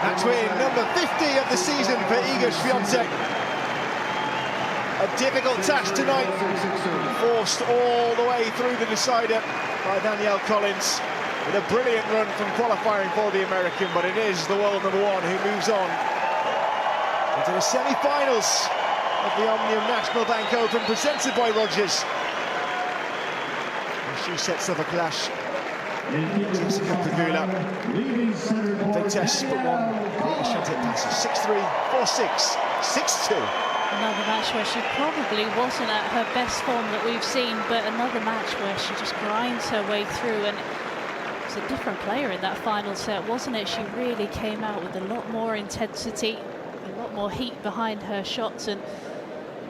Match win number 50 of the season for Iga Swiatek. A difficult task tonight, forced all the way through the decider by Danielle Collins, with a brilliant run from qualifying for the American, but it is the world number one who moves on into the semi-finals of the Omnium National Bank Open, presented by Rogers. And she sets up a clash. Jessica Pegula, big test, but one. Iga Swiatek passes 6-3, 4-6, 6-2. Another match where she probably wasn't at her best form that we've seen, but another match where she just grinds her way through, and it was a different player in that final set, wasn't it? She really came out with a lot more intensity, a lot more heat behind her shots, and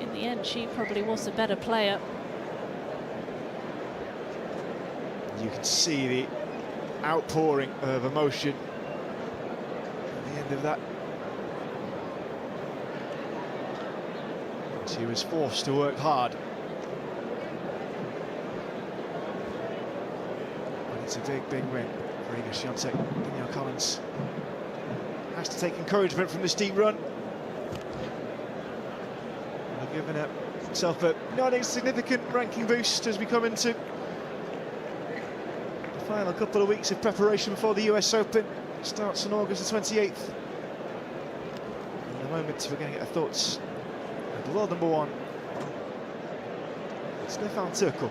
in the end she probably was the better player. You can see the outpouring of emotion at the end of that. She was forced to work hard. And it's a big, big win for Iga Swiatek. Danielle Collins has to take encouragement from this deep run. And giving herself a not insignificant ranking boost as we come into the final couple of weeks of preparation before the US Open. It starts on August the 28th. In a moment, we're going to get our thoughts. The world number one, Stefan Turkel.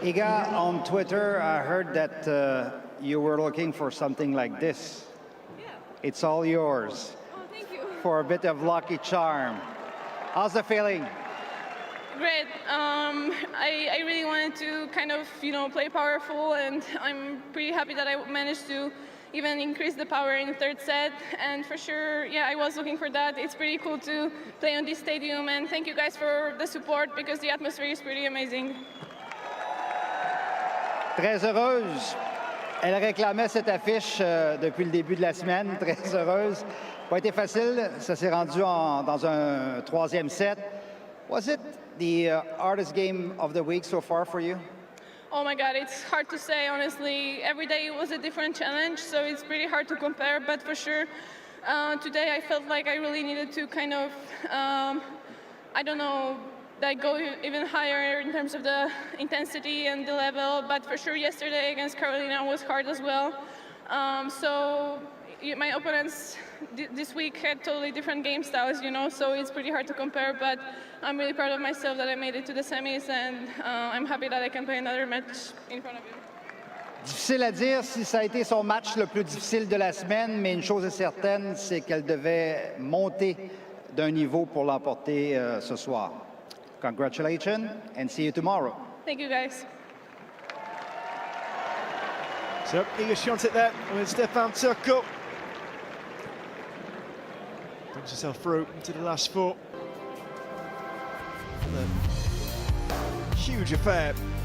Iga, on Twitter, I heard that you were looking for something like this. Yeah. It's all yours. Oh, thank you. For a bit of lucky charm. How's the feeling? Great. I really wanted to kind of, play powerful, and I'm pretty happy that I managed to even increase the power in the third set. And for sure, yeah, I was looking for that. It's pretty cool to play on this stadium, and thank you guys for the support because the atmosphere is pretty amazing. Très heureuse. Elle réclamait cette affiche depuis le début de la semaine. Très heureuse. Pas été facile. Ça s'est rendu dans un troisième set. Was it the hardest game of the week so far for you? Oh my God, it's hard to say, honestly. Every day was a different challenge, so it's pretty hard to compare, but for sure, today I felt like I really needed to kind of, go even higher in terms of the intensity and the level, but for sure yesterday against Carolina was hard as well. So my opponents this week had totally different game styles, so it's pretty hard to compare, but I'm really proud of myself that I made it to the semis, and I'm happy that I can play another match in front of you. Difficile à dire si ça a été son match le plus difficile de la semaine, mais une chose est certaine, c'est qu'elle devait monter d'un niveau pour l'emporter ce soir. Congratulations, and see you tomorrow. Thank you, guys. So Iga Swiatek there with Stefan Turkel. Brings herself through into the last four. A huge affair